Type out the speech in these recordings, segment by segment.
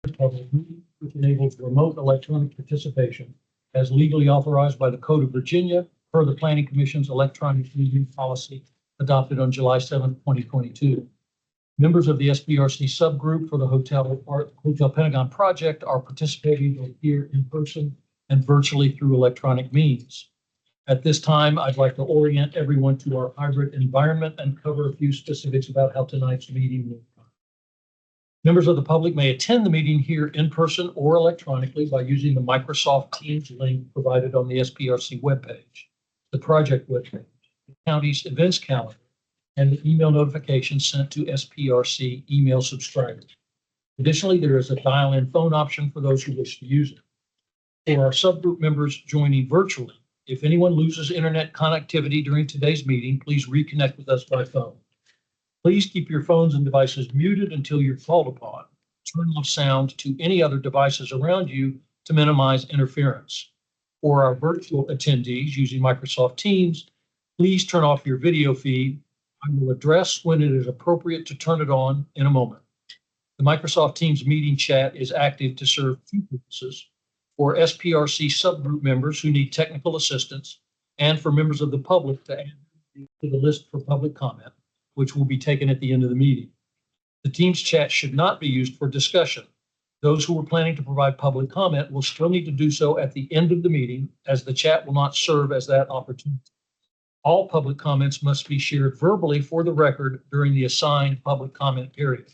public meeting, which enables remote electronic participation as legally authorized by the Code of Virginia per the Planning Commission's electronic meeting policy adopted on July 7th, 2022. Members of the SPRC subgroup for the Hotel Pentagon project are participating both here in person and virtually through electronic means. At this time, I'd like to orient everyone to our hybrid environment and cover a few specifics about how tonight's meeting will go. Members of the public may attend the meeting here in person or electronically by using the Microsoft Teams link provided on the SPRC webpage, the project webpage, the county's events calendar, and the email notifications sent to SPRC email subscribers. Additionally, there is a dial-in phone option for those who wish to use it. For our subgroup members joining virtually, if anyone loses internet connectivity during today's meeting, please reconnect with us by phone. Please keep your phones and devices muted until you're called upon. Turn off sound to any other devices around you to minimize interference. For our virtual attendees using Microsoft Teams, please turn off your video feed. I will address when it is appropriate to turn it on in a moment. The Microsoft Teams meeting chat is active to serve two purposes: for SPRC subgroup members who need technical assistance, and for members of the public to add to the list for public comment, which will be taken at the end of the meeting. The Teams chat should not be used for discussion. Those who are planning to provide public comment will still need to do so at the end of the meeting, as the chat will not serve as that opportunity. All public comments must be shared verbally for the record during the assigned public comment period.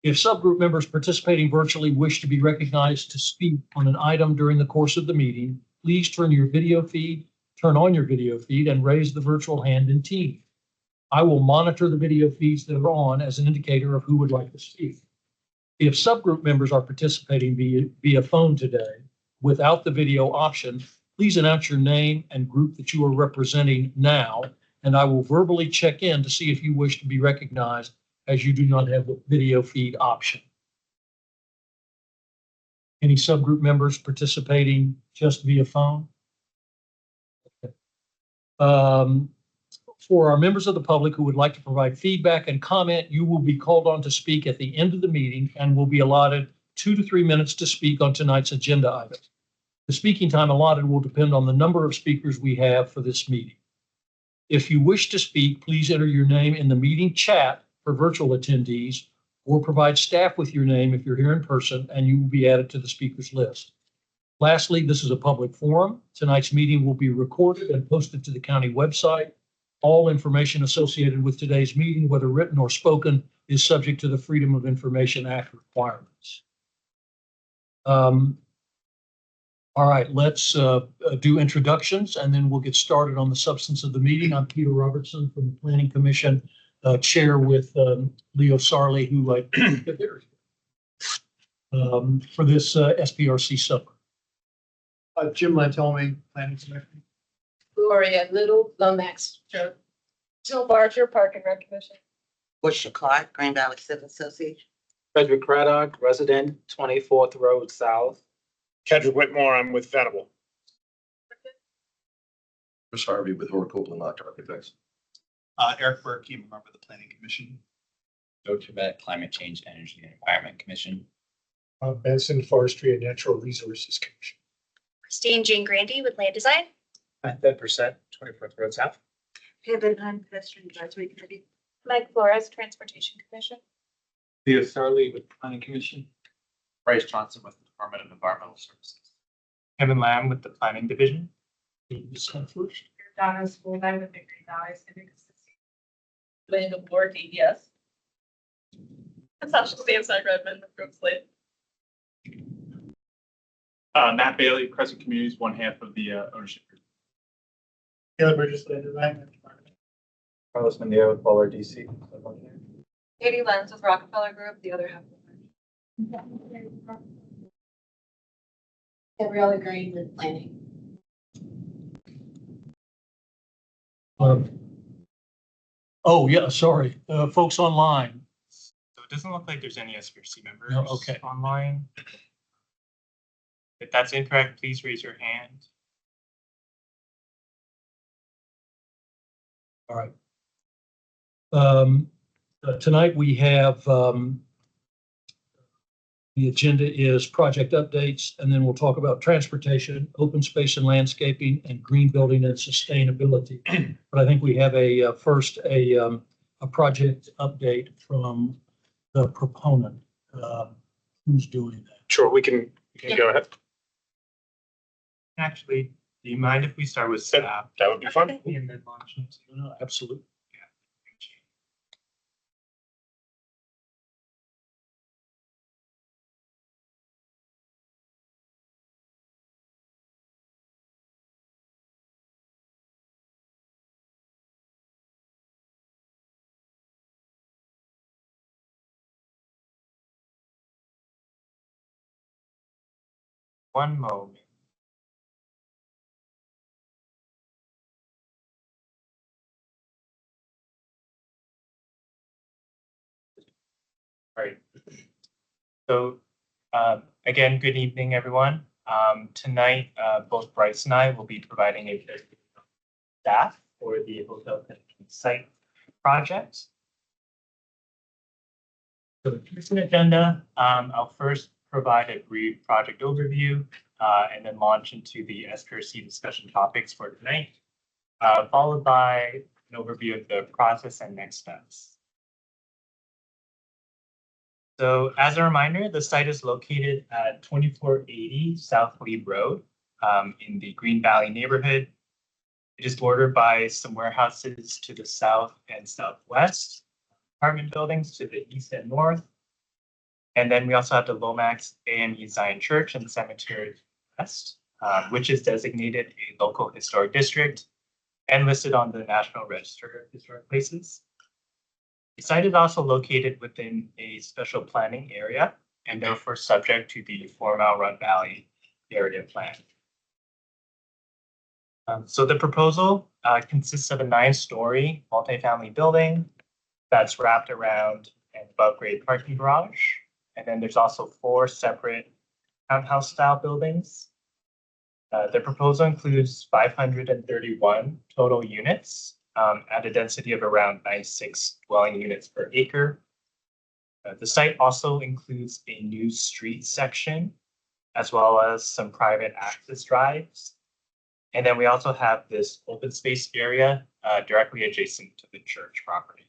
If subgroup members participating virtually wish to be recognized to speak on an item during the course of the meeting, please turn on your video feed, and raise the virtual hand in Teams. I will monitor the video feeds that are on as an indicator of who would like to speak. If subgroup members are participating via phone today without the video option, please announce your name and group that you are representing now, and I will verbally check in to see if you wish to be recognized, as you do not have the video feed option. Any subgroup members participating just via phone? Okay. For our members of the public who would like to provide feedback and comment, you will be called on to speak at the end of the meeting and will be allotted 2 to 3 minutes to speak on tonight's agenda item. The speaking time allotted will depend on the number of speakers we have for this meeting. If you wish to speak, please enter your name in the meeting chat for virtual attendees, or provide staff with your name if you're here in person, and you will be added to the speakers list. Lastly, this is a public forum. Tonight's meeting will be recorded and posted to the county website. All information associated with today's meeting, whether written or spoken, is subject to the Freedom of Information Act requirements. All right, let's do introductions, and then we'll get started on the substance of the meeting. I'm Peter Robertson from the Planning Commission, chair with Leo Sarley, who I for this SPRC summer. Jim Lantomi, Planning Commission. Gloria Little, Lomax, Jill Barger, Park and Rec Commission. Busha Clark, Green Valley Civic Association. Frederick Craddock, resident, 24th Road South. Kedrick Whitmore, I'm with Venable. Chris Harvey with Horticultural and Locked Architects. Eric Berkey, member of the Planning Commission. Joe Trebek, Climate Change, Energy and Environment Commission. Benson, Forestry and Natural Resources Commission. Christine Jean Grandy with Land Design. 9%, 24th Road South. Kevin Hunt, Pedestrian Advisory Committee. Mike Flores, Transportation Commission. Leo Sarley with Planning Commission. Bryce Johnson with the Department of Environmental Services. Kevin Lamb with the Planning Division. Donna Schoolman with the Green Valley Civic Association. Linda Ward, yes. Sasha Samsung Redmond with Brooks Lake. Matt Bailey, Crescent Communities, one half of the ownership group. Taylor Bridges, Land Design. Carlos Mendia with Butler DC. Katie Lenz with Rockefeller Group, the other half. Gabriella Green with Planning. Oh, yeah, sorry, folks online. So it doesn't look like there's any SPRC members No, okay. online. If that's incorrect, please raise your hand. All right. Tonight we have The agenda is project updates, and then we'll talk about transportation, open space and landscaping, and green building and sustainability. But I think we have first a project update from the proponent. Who's doing that? Sure, we can go ahead. Actually, do you mind if we start with staff? That would be fun. And then launch into No, absolutely. one moment. All right. So, again, good evening, everyone. Tonight, both Bryce and I will be providing a staff for the hotel site project. So here's an agenda. I'll first provide a brief project overview and then launch into the SPRC discussion topics for tonight, followed by an overview of the process and next steps. So as a reminder, the site is located at 2480 South Lee Road in the Green Valley neighborhood. It is bordered by some warehouses to the south and southwest, apartment buildings to the east and north. And then we also have the Lomax AME Zion Church and Cemetery West, which is designated a local historic district and listed on the National Register of Historic Places. The site is also located within a special planning area and therefore subject to the 4 Mile Run Valley area plan. So the proposal consists of a 9-story multifamily building that's wrapped around an above-grade parking garage. And then there's also 4 separate townhouse-style buildings. The proposal includes 531 total units at a density of around 96 dwelling units per acre. The site also includes a new street section, as well as some private access drives. And then we also have this open space area directly adjacent to the church property.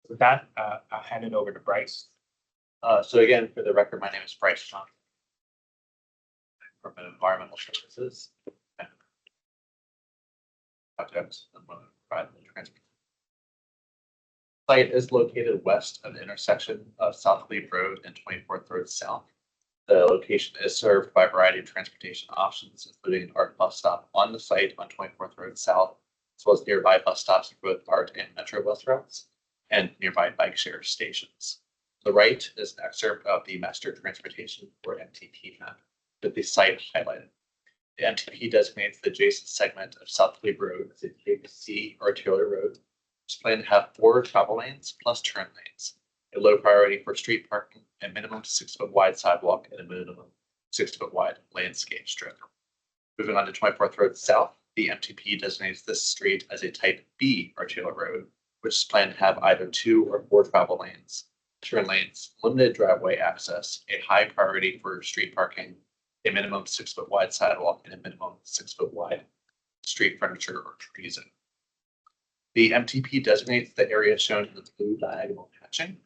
With that, I'll hand it over to Bryce. So again, for the record, my name is Bryce John from Environmental Services. Projects and one of the transport. Site is located west of the intersection of South Lee Road and 24th Road South. The location is served by a variety of transportation options, including an ART bus stop on the site on 24th Road South, as well as nearby bus stops for both ART and Metro bus routes, and nearby bike share stations. The right is an excerpt of the Master Transportation or MTP map with the site highlighted. The MTP designates the adjacent segment of South Lee Road as a Type C arterial road, which is planned to have 4 travel lanes plus turn lanes, a low priority for street parking, a minimum 6-foot wide sidewalk, and a minimum 6-foot wide landscape strip. Moving on to 24th Road South, the MTP designates this street as a Type B arterial road, which is planned to have either 2 or 4 travel lanes, turn lanes, limited driveway access, a high priority for street parking, a minimum 6-foot wide sidewalk, and a minimum 6-foot wide street furniture or tree zone. The MTP designates the area shown in the blue diagonal hatching,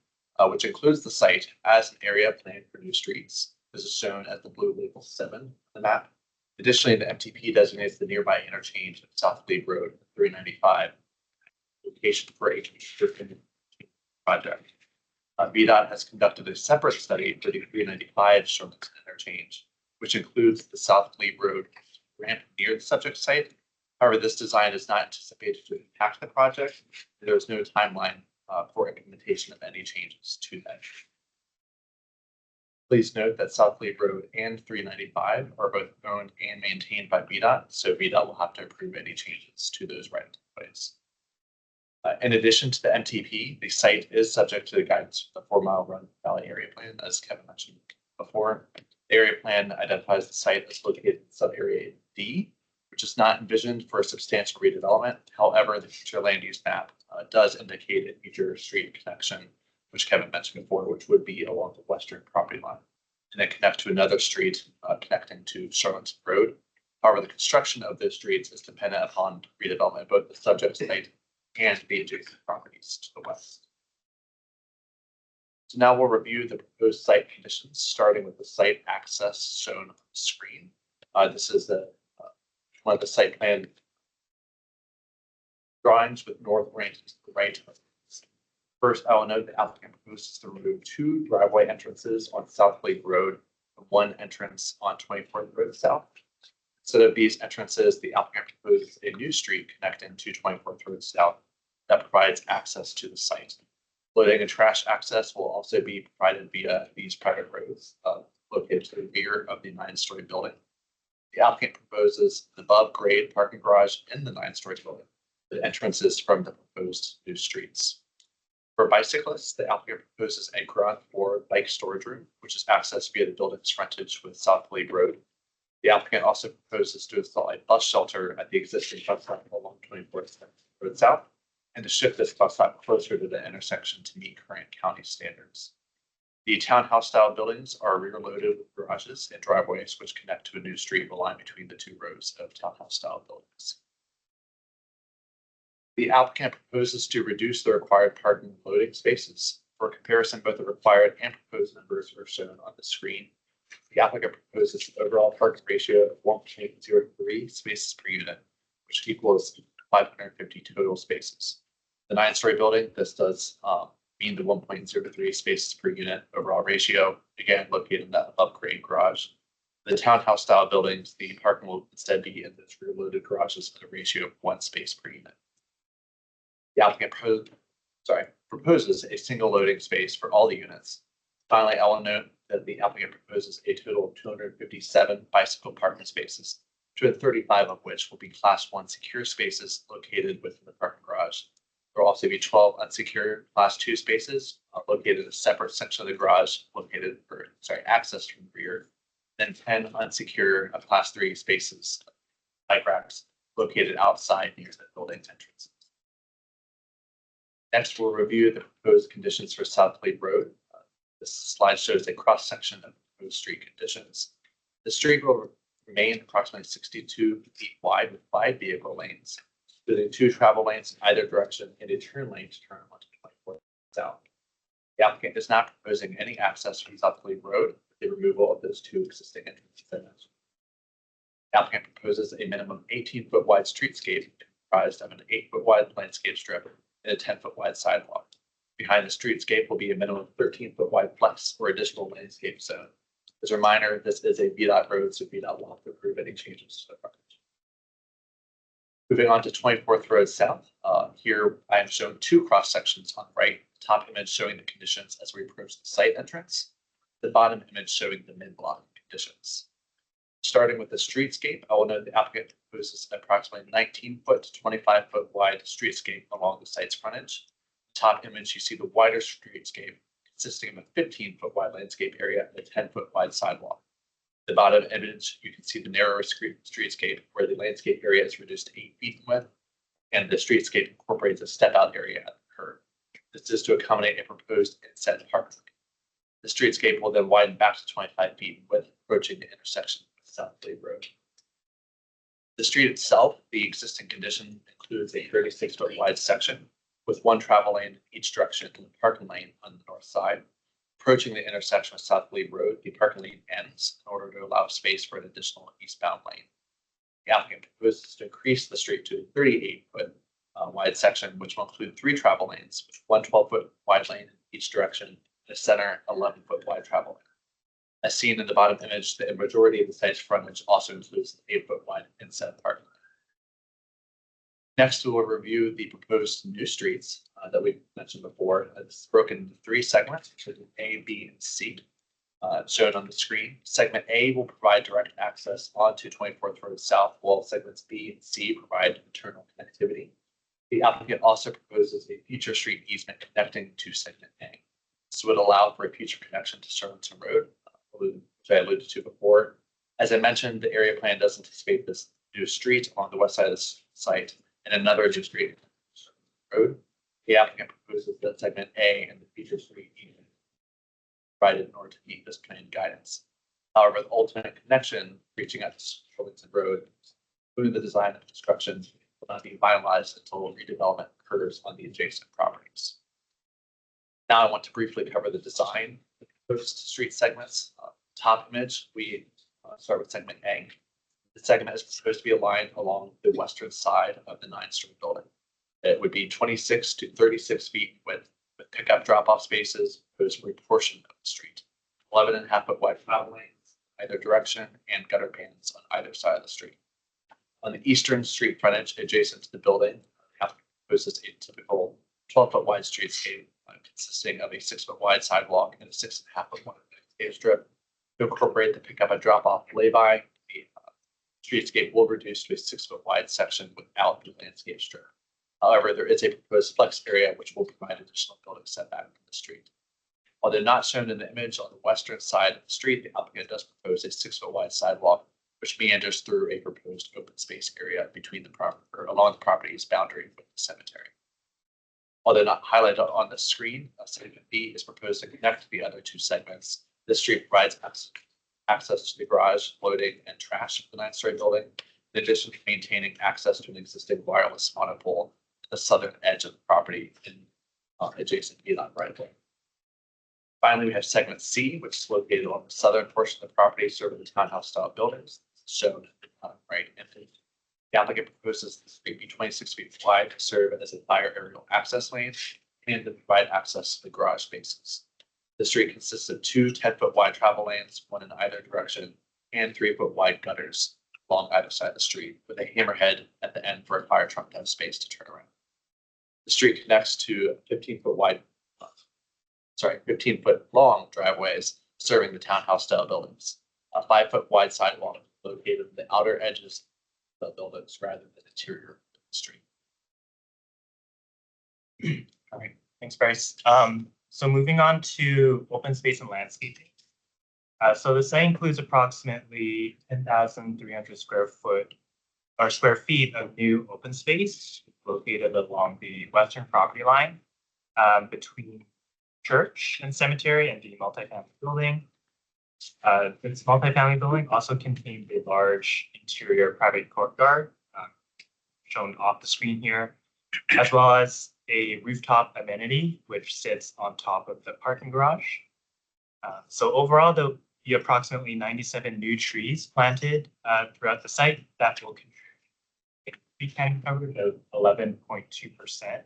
which includes the site as an area planned for new streets. This is shown as the blue label 7 on the map. Additionally, the MTP designates the nearby interchange of South Lee Road 395 location for a project. VDOT has conducted a separate study for the 395 Sherman interchange, which includes the South Lee Road ramp near the subject site. However, this design is not anticipated to impact the project. There is no timeline for implementation of any changes to that. Please note that South Lee Road and 395 are both owned and maintained by VDOT, so VDOT will have to approve any changes to those right-of-ways. In addition to the MTP, the site is subject to the guidance of the 4 Mile Run Valley Area Plan, as Kevin mentioned before. The area plan identifies the site as located in sub-area D, which is not envisioned for a substantial redevelopment. However, the future land use map does indicate a future street connection which Kevin mentioned before, which would be along the western property line, and then connect to another street connecting to Charlotte Road. However, the construction of those streets is dependent upon redevelopment of both the subject site and the adjacent properties to the west. So now we'll review the proposed site conditions, starting with the site access shown on the screen. This is one of the site plan drawings with north oriented to the right. First, I will note the applicant proposes to remove 2 driveway entrances on South Lake Road and 1 entrance on 24th Road South. Instead of these entrances, the applicant proposes a new street connecting to 24th Road South that provides access to the site. Loading and trash access will also be provided via these private roads located to the rear of the 9-story building. The applicant proposes an above-grade parking garage in the 9-story building with entrances from the proposed new streets. For bicyclists, the applicant proposes a ground floor bike storage room, which is accessed via the building's frontage with South Lake Road. The applicant also proposes to install a bus shelter at the existing bus stop along 24th Road South, and to shift this bus stop closer to the intersection to meet current county standards. The townhouse-style buildings are rear-loaded with garages and driveways which connect to a new street line between the 2 rows of townhouse-style buildings. The applicant proposes to reduce the required parking and loading spaces. For comparison, both the required and proposed numbers are shown on the screen. The applicant proposes an overall parking ratio of 1.03 spaces per unit, which equals 550 total spaces. The 9-story building, this does mean the 1.03 spaces per unit overall ratio, again located in that above-grade garage. The townhouse style buildings, the parking will instead be in those rear-loaded garages at a ratio of 1 space per unit. The applicant proposes a single loading space for all the units. Finally, I will note that the applicant proposes a total of 257 bicycle parking spaces, 235 of which will be Class 1 secure spaces located within the parking garage. There will also be 12 unsecured Class 2 spaces located in a separate section of the garage, accessed from the rear. Then 10 unsecured Class 3 spaces, bike racks, located outside near the building entrance. Next, we'll review the proposed conditions for South Lake Road. This slide shows a cross-section of proposed street conditions. The street will remain approximately 62 feet wide with 5 vehicle lanes, including 2 travel lanes in either direction and a turn lane to turn onto 24th South. The applicant is not proposing any access from South Lake Road with the removal of those 2 existing entrances. The applicant proposes a minimum 18-foot wide streetscape comprised of an 8-foot wide landscape strip and a 10-foot wide sidewalk. Behind the streetscape will be a minimum 13-foot wide flex or additional landscape zone. As a reminder, this is a VDOT road, so VDOT will have to approve any changes to the frontage. Moving on to 24th Road South, here I am showing 2 cross sections on the right. The top image showing the conditions as we approach the site entrance. The bottom image showing the mid-block conditions. Starting with the streetscape, I will note the applicant proposes approximately 19-foot to 25-foot wide streetscape along the site's frontage. Top image, you see the wider streetscape consisting of a 15-foot wide landscape area and a 10-foot wide sidewalk. The bottom image, you can see the narrower streetscape where the landscape area is reduced to 8 feet in width, and the streetscape incorporates a step-out area at the curb. This is to accommodate a proposed inset parking. The streetscape will then widen back to 25 feet in width, approaching the intersection with South Lake Road. The street itself, the existing condition includes a 36-foot wide section with 1 travel lane in each direction and a parking lane on the north side. Approaching the intersection with South Lake Road, the parking lane ends in order to allow space for an additional eastbound lane. The applicant proposes to increase the street to a 38-foot wide section, which will include 3 travel lanes with 1 12-foot wide lane in each direction and a center 11-foot wide travel lane. As seen in the bottom image, the majority of the site's frontage also includes an 8-foot wide inset parking lane. Next, we will review the proposed new streets that we mentioned before. It's broken into 3 segments, including A, B, and C, shown on the screen. Segment A will provide direct access onto 24th Road South, while segments B and C provide internal connectivity. The applicant also proposes a future street easement connecting to segment A. This would allow for a future connection to Arlington Road, which I alluded to before. As I mentioned, the area plan does anticipate this new street on the west side of the site and another new street road. The applicant proposes that segment A and the feature street be provided in order to meet this plan guidance. However, the ultimate connection reaching out to Arlington Road, including the design and construction, will not be finalized until redevelopment occurs on the adjacent properties. Now I want to briefly cover the design of the proposed street segments. Top image, we start with segment A. The segment is supposed to be aligned along the western side of the 9-story building. It would be 26 to 36 feet in width, with pickup drop-off spaces proposed for a portion of the street. 11.5-foot wide travel lanes either direction and gutter pans on either side of the street. On the eastern street frontage adjacent to the building, the applicant proposes a typical 12-foot wide streetscape consisting of a 6-foot wide sidewalk and a 6.5-foot wide paved strip. To incorporate the pickup and drop-off lay-by, the streetscape will reduce to a 6-foot wide section without the landscape strip. However, there is a proposed flex area which will provide additional building setback from the street. While they're not shown in the image on the western side of the street, the applicant does propose a 6-foot wide sidewalk which meanders through a proposed open space area between the property or along the property's boundary with the cemetery. While they're not highlighted on the screen, segment B is proposed to connect the other two segments. This street provides access to the garage, loading, and trash of the 9-story building, in addition to maintaining access to an existing wireless monopole at the southern edge of the property in adjacent VDOT right-of-way. Finally, we have segment C, which is located along the southern portion of the property, serving the townhouse-style buildings, shown right image. The applicant proposes the street be 26 feet wide to serve as a fire aerial access lane and to provide access to the garage spaces. The street consists of 2 10-foot wide travel lanes, one in either direction, and 3-foot wide gutters along either side of the street, with a hammerhead at the end for a fire truck to have space to turn around. The street connects to 15-foot long driveways serving the townhouse-style buildings. A 5-foot wide sidewalk located at the outer edges of the buildings rather than the interior of the street. All right, thanks, Bryce. So moving on to open space and landscaping. So the site includes approximately 10,300 square feet of new open space located along the western property line between church and cemetery and the multifamily building. This multifamily building also contains a large interior private courtyard shown off the screen here, as well as a rooftop amenity which sits on top of the parking garage. So overall, there'll be approximately 97 new trees planted throughout the site that will contribute to tree canopy coverage of 11.2%.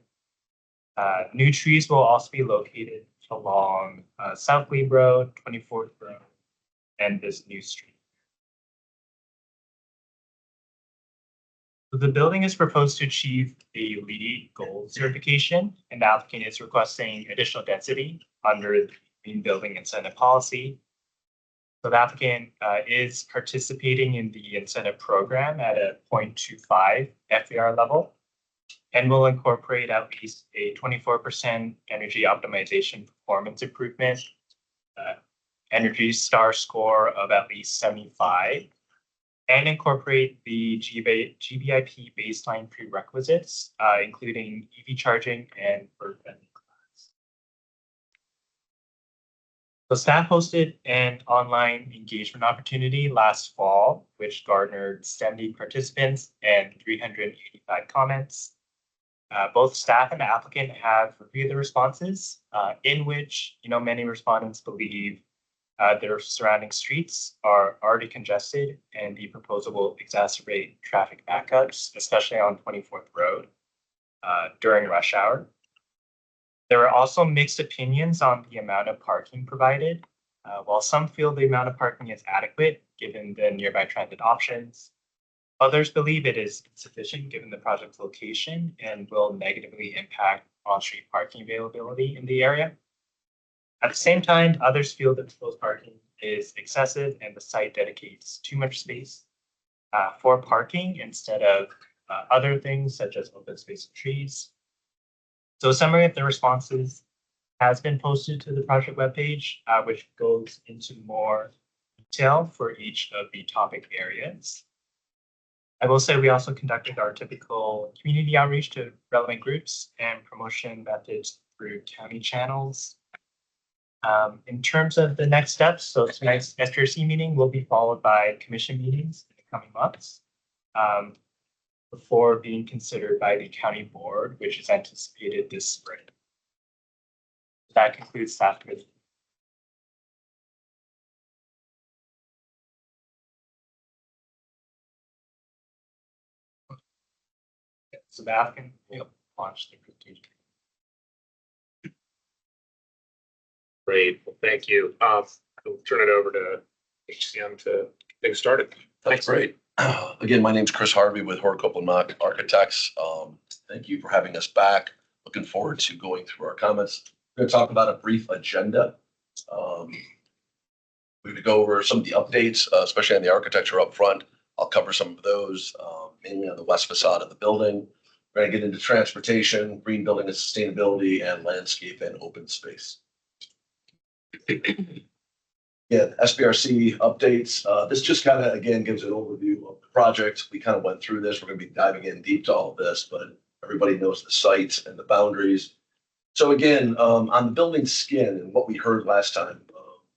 New trees will also be located along South Lee Road, 24th Road, and this new street. So the building is proposed to achieve a LEED Gold certification, and the applicant is requesting additional density under the Green Building Incentive Policy. So the applicant is participating in the incentive program at a 0.25 FAR level and will incorporate at least a 24% energy optimization performance improvement, Energy Star score of at least 75, and incorporate the GBIP baseline prerequisites, including EV charging and bird vending class. So staff hosted an online engagement opportunity last fall, which garnered 70 participants and 385 comments. Both staff and the applicant have reviewed the responses, in which many respondents believe their surrounding streets are already congested and the proposal will exacerbate traffic backups, especially on 24th Road during rush hour. There are also mixed opinions on the amount of parking provided. While some feel the amount of parking is adequate given the nearby transit options, others believe it is insufficient given the project's location and will negatively impact on-street parking availability in the area. At the same time, others feel that proposed parking is excessive and the site dedicates too much space for parking instead of other things such as open space and trees. So a summary of the responses has been posted to the project webpage, which goes into more detail for each of the topic areas. I will say we also conducted our typical community outreach to relevant groups and promotion methods through county channels. In terms of the next steps, so tonight's SPRC meeting will be followed by commission meetings in the coming months before being considered by the county board, which is anticipated this spring. That concludes staff presentation. Sebastian, you'll launch the presentation. Great, well, thank you. I'll turn it over to HCM to get things started. That's great. Again, my name's Chris Harvey with Hort Copeland Architects. Thank you for having us back. Looking forward to going through our comments. We're going to talk about a brief agenda. We're going to go over some of the updates, especially on the architecture up front. I'll cover some of those, mainly on the west facade of the building. We're going to get into transportation, green building and sustainability, and landscape and open space. Yeah, SPRC updates. This just kind of, again, gives an overview of the project. We kind of went through this. We're going to be diving in deep to all of this, but everybody knows the sites and the boundaries. So again, on the building skin and what we heard last time,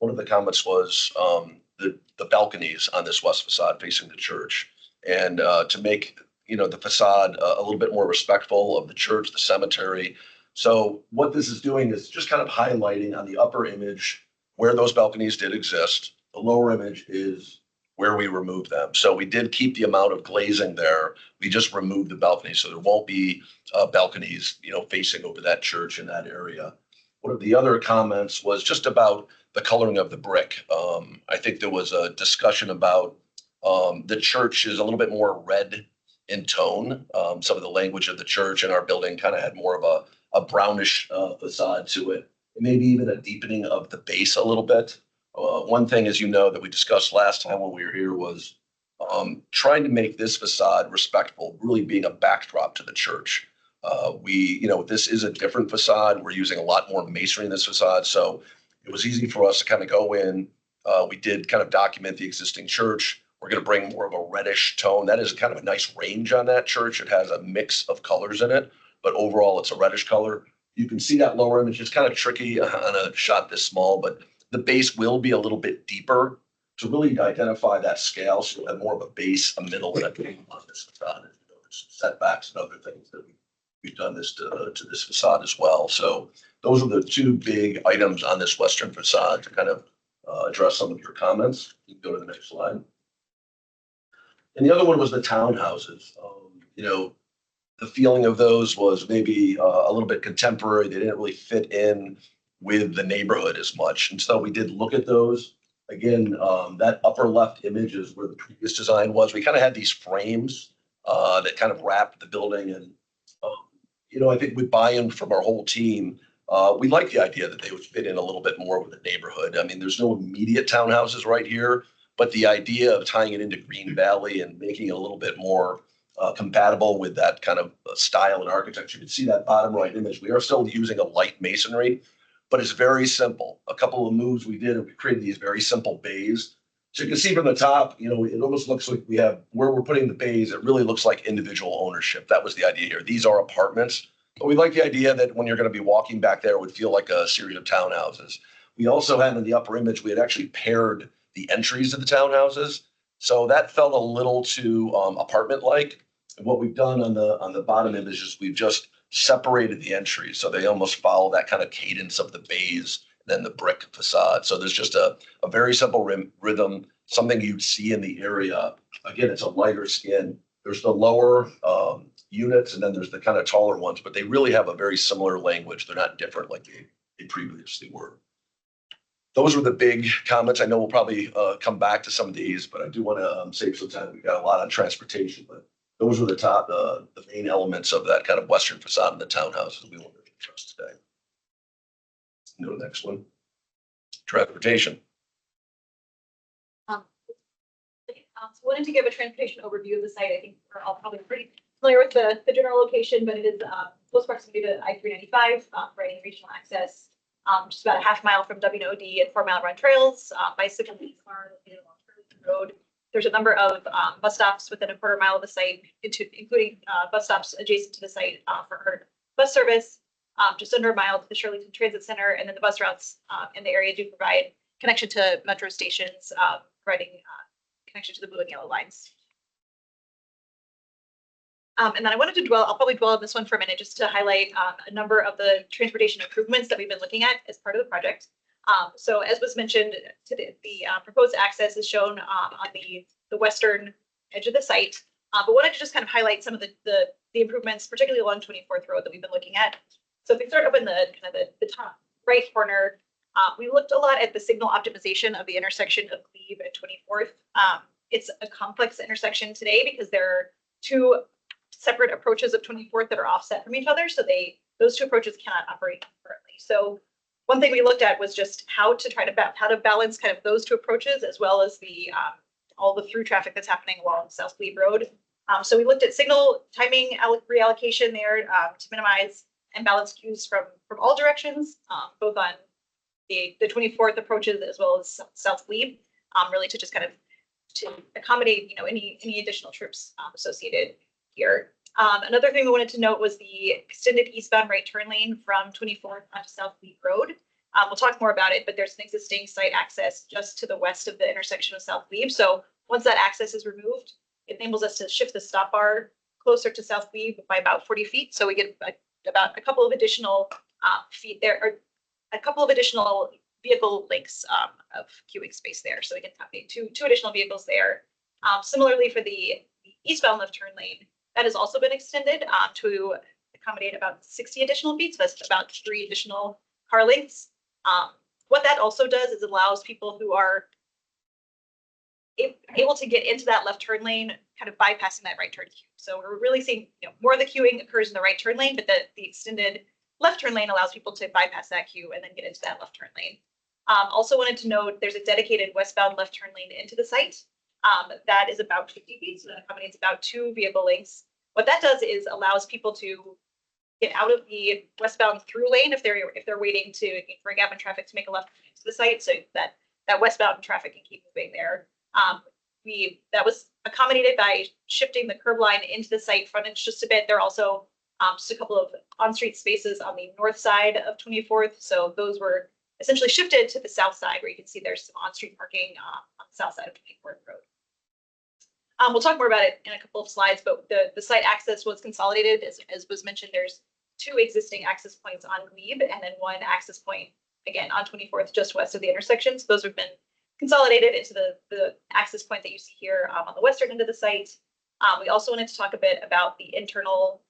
one of the comments was the balconies on this west facade facing the church, and to make the facade a little bit more respectful of the church, the cemetery. So what this is doing is just kind of highlighting on the upper image where those balconies did exist. The lower image is where we removed them. So we did keep the amount of glazing there. We just removed the balconies, so there won't be balconies, facing over that church in that area. One of the other comments was just about the coloring of the brick. I think there was a discussion about the church is a little bit more red in tone. Some of the language of the church and our building kind of had more of a brownish facade to it. Maybe even a deepening of the base a little bit. One thing, as you know, that we discussed last time when we were here was trying to make this facade respectful, really being a backdrop to the church. This is a different facade. We're using a lot more masonry in this facade. So it was easy for us to kind of go in. We did kind of document the existing church. We're going to bring more of a reddish tone. That is kind of a nice range on that church. It has a mix of colors in it, but overall it's a reddish color. You can see that lower image. It's kind of tricky on a shot this small, but the base will be a little bit deeper to really identify that scale. So you'll have more of a base, a middle, and a dome on this facade. There's setbacks and other things that we've done this to this facade as well. So those are the two big items on this western facade to kind of address some of your comments. You can go to the next slide. And the other one was the townhouses. The feeling of those was maybe a little bit contemporary. They didn't really fit in with the neighborhood as much. And so we did look at those. Again, that upper left image is where the previous design was. We kind of had these frames that kind of wrapped the building. And, I think with buy-in from our whole team, we like the idea that they would fit in a little bit more with the neighborhood. I mean, there's no immediate townhouses right here, but the idea of tying it into Green Valley and making it a little bit more compatible with that kind of style and architecture. You can see that bottom right image. We are still using a light masonry, but it's very simple. A couple of moves we did, and we created these very simple bays. So you can see from the top, it almost looks like we have where we're putting the bays. It really looks like individual ownership. That was the idea here. These are apartments, but we like the idea that when you're going to be walking back there, it would feel like a series of townhouses. We also had in the upper image, we had actually paired the entries to the townhouses. So that felt a little too apartment-like. And what we've done on the bottom image is we've just separated the entries. So they almost follow that kind of cadence of the bays and then the brick facade. So there's just a very simple rhythm, something you'd see in the area. Again, it's a lighter skin. There's the lower units and then there's the kind of taller ones, but they really have a very similar language. They're not different like they previously were. Those were the big comments. I know we'll probably come back to some of these, but I do want to save some time. We've got a lot on transportation, but those were the main elements of that kind of western facade in the townhouses we wanted to address today. Go to the next one. Transportation. So wanted to give a transportation overview of the site. I think we're all probably pretty familiar with the general location, but it is close proximity to I-395, providing regional access. Just about a half mile from WNOD and 4 Mile Run trails. Bicycle lanes are located along Arlington Road There's a number of bus stops within a quarter mile of the site, including bus stops adjacent to the site for our bus service, just under a mile to the Shirleyton Transit Center, and then the bus routes in the area do provide connection to metro stations, providing connection to the blue and yellow lines. And then I wanted to I'll probably dwell on this one for a minute just to highlight a number of the transportation improvements that we've been looking at as part of the project. So as was mentioned, the proposed access is shown on the western edge of the site. But wanted to just kind of highlight some of the improvements, particularly along 24th Road that we've been looking at. So if we start up in the top right corner, we looked a lot at the signal optimization of the intersection of Cleve and 24th. It's a complex intersection today because there are two separate approaches of 24th that are offset from each other. So those two approaches cannot operate concurrently. So one thing we looked at was just how to balance kind of those two approaches as well as the all the through traffic that's happening along South Cleve Road. So we looked at signal timing reallocation there to minimize and balance queues from all directions, both on the 24th approaches as well as South Cleve, really to just kind of to accommodate any additional trips associated here. Another thing we wanted to note was the extended eastbound right turn lane from 24th onto South Cleve Road. We'll talk more about it, but there's an existing site access just to the west of the intersection of South Cleve. So once that access is removed, it enables us to shift the stop bar closer to South Cleve by about 40 feet. So we get about a couple of additional feet there, or a couple of additional vehicle lengths of queuing space there. So we can accommodate two additional vehicles there. Similarly for the eastbound left turn lane, that has also been extended to accommodate about 60 additional feet. So that's about 3 additional car lengths. What that also does is it allows people who are able to get into that left turn lane, kind of bypassing that right turn queue. So we're really seeing more of the queuing occurs in the right turn lane, but the extended left turn lane allows people to bypass that queue and then get into that left turn lane. Also wanted to note there's a dedicated westbound left turn lane into the site. That is about 50 feet, so that accommodates about 2 vehicle lengths. What that does is allows people to get out of the westbound through lane if they're waiting for a gap in traffic to make a left to the site, so that westbound traffic can keep moving there. That was accommodated by shifting the curb line into the site frontage just a bit. There are also just a couple of on-street spaces on the north side of 24th, so those were essentially shifted to the south side, where you can see there's some on-street parking on the south side of 24th Road. We'll talk more about it in a couple of slides, but the site access was consolidated. As was mentioned, there's 2 existing access points on Glebe and then 1 access point, again, on 24th, just west of the intersections. Those have been consolidated into the access point that you see here on the western end of the site. We also wanted to talk a bit about the internal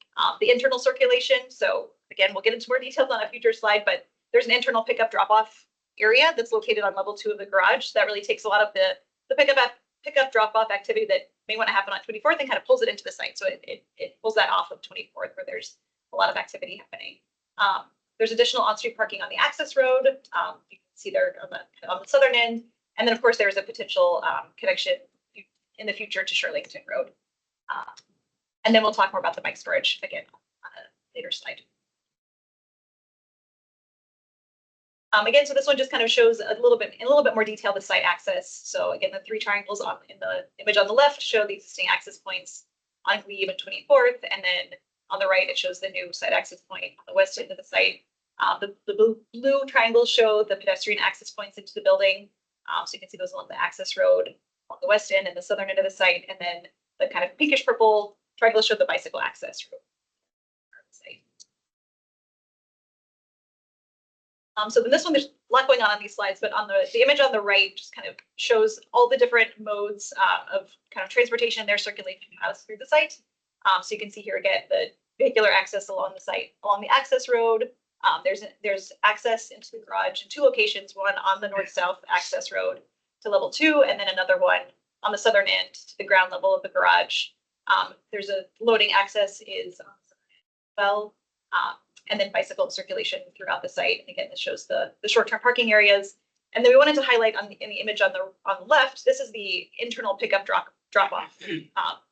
circulation. So again, we'll get into more details on a future slide, but there's an internal pickup drop-off area that's located on level 2 of the garage. That really takes a lot of the pickup drop-off activity that may want to happen on 24th and kind of pulls it into the site. So it pulls that off of 24th where there's a lot of activity happening. There's additional on-street parking on the access road. You can see there on the southern end. And then of course there's a potential connection in the future to Shirleyton Road. And then we'll talk more about the bike storage again on a later slide. Again, so this one just kind of shows in a little bit more detail the site access. So again, the 3 triangles in the image on the left show the existing access points on Glebe and 24th, and then on the right it shows the new site access point on the west end of the site. The blue triangles show the pedestrian access points into the building. So you can see those along the access road on the west end and the southern end of the site, and then the kind of pinkish purple triangles show the bicycle access road. So in this one, there's a lot going on these slides, but on the image on the right just kind of shows all the different modes of kind of transportation and their circulation through the site. So you can see here again the vehicular access along the site, along the access road. There's access into the garage in 2 locations, one on the north-south access road to level 2, and then another one on the southern end to the ground level of the garage. There's a loading access is on the southern end as well. And then bicycle circulation throughout the site. And again, this shows the short-term parking areas. And then we wanted to highlight in the image on the left, this is the internal pickup drop-off.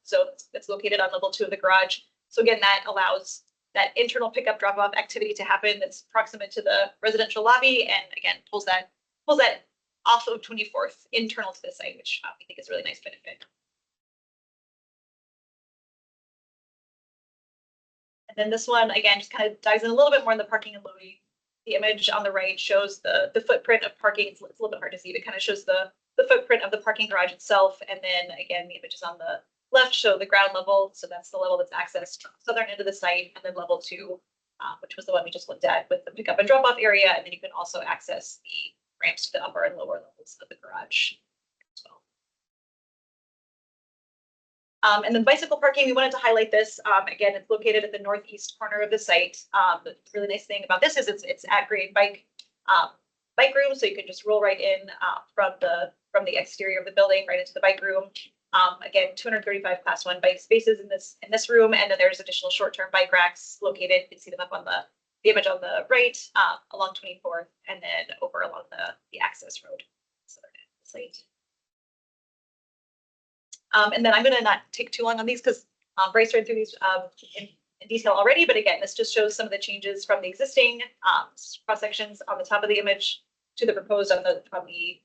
So it's located on level 2 of the garage. So again, that allows that internal pickup drop-off activity to happen that's proximate to the residential lobby, and again, pulls that off of 24th, internal to the site, which we think is a really nice benefit. And then this one, again, just kind of dives in a little bit more in the parking and loading. The image on the right shows the footprint of parking. It's a little bit hard to see, but kind of shows the footprint of the parking garage itself. And then again, the images on the left show the ground level. So that's the level that's accessed from the southern end of the site. And then level 2, which was the one we just looked at with the pickup and drop off area. And then you can also access the ramps to the upper and lower levels of the garage as well. And then bicycle parking, we wanted to highlight this. Again, it's located at the northeast corner of the site. The really nice thing about this is it's at grade bike room, so you can just roll right in from the exterior of the building right into the bike room. Again, 235 class 1 bike spaces in this room, and then there's additional short-term bike racks located. You can see them up on the image on the right along 24th, and then over along the access road. So site. And then I'm going to not take too long on these because Bryce read through these in detail already. But again, this just shows some of the changes from the existing cross sections on the top of the image to the proposed on the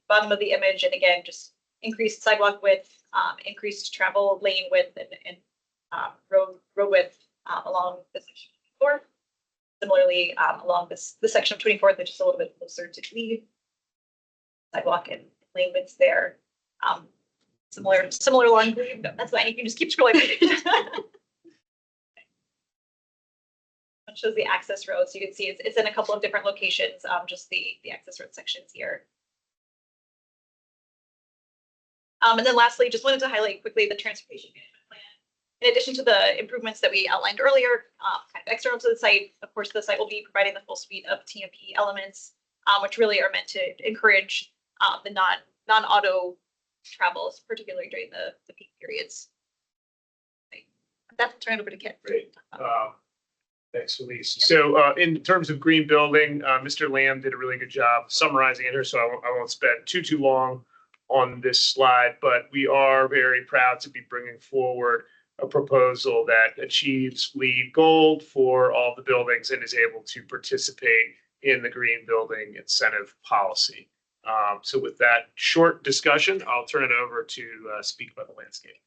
bottom of the image. And again, just increased sidewalk width, increased travel lane width, and road width along the section of 24th. Similarly, along the section of 24th, which is a little bit closer to the sidewalk and lane widths there. Similar line. No, that's fine. You can just keep scrolling. It shows the access road, so you can see it's in a couple of different locations. Just the access road sections here. And then lastly, just wanted to highlight quickly the transportation management plan. In addition to the improvements that we outlined earlier, kind of external to the site, of course, the site will be providing the full suite of TMP elements, which really are meant to encourage the non-auto travels, particularly during the peak periods. That's turn it over to Kit. Great. Thanks, Elise. So in terms of green building, Mr. Lamb did a really good job summarizing it here, so I won't spend too long on this slide, but we are very proud to be bringing forward a proposal that achieves LEED Gold for all the buildings and is able to participate in the green building incentive policy. So with that short discussion, I'll turn it over to speak about the landscape.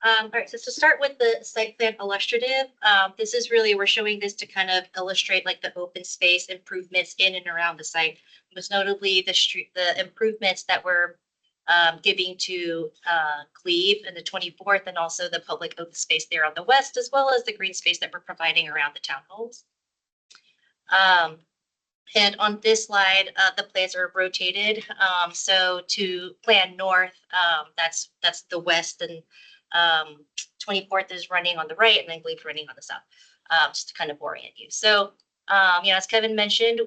All right, so to start with the site plan illustrative, this is really, we're showing this to kind of illustrate like the open space improvements in and around the site. Most notably the improvements that we're giving to Cleve and the 24th, and also the public open space there on the west, as well as the green space that we're providing around the townhomes. And on this slide, the plans are rotated. So to plan north, that's the west, and 24th is running on the right, and then Glebe running on the south, just to kind of orient you. So, as Kevin mentioned,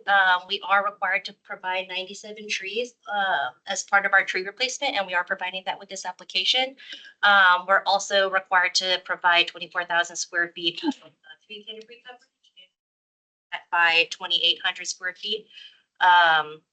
we are required to provide 97 trees as part of our tree replacement, and we are providing that with this application. We're also required to provide 24,000 square feet of tree canopy coverage by 2,800 square feet.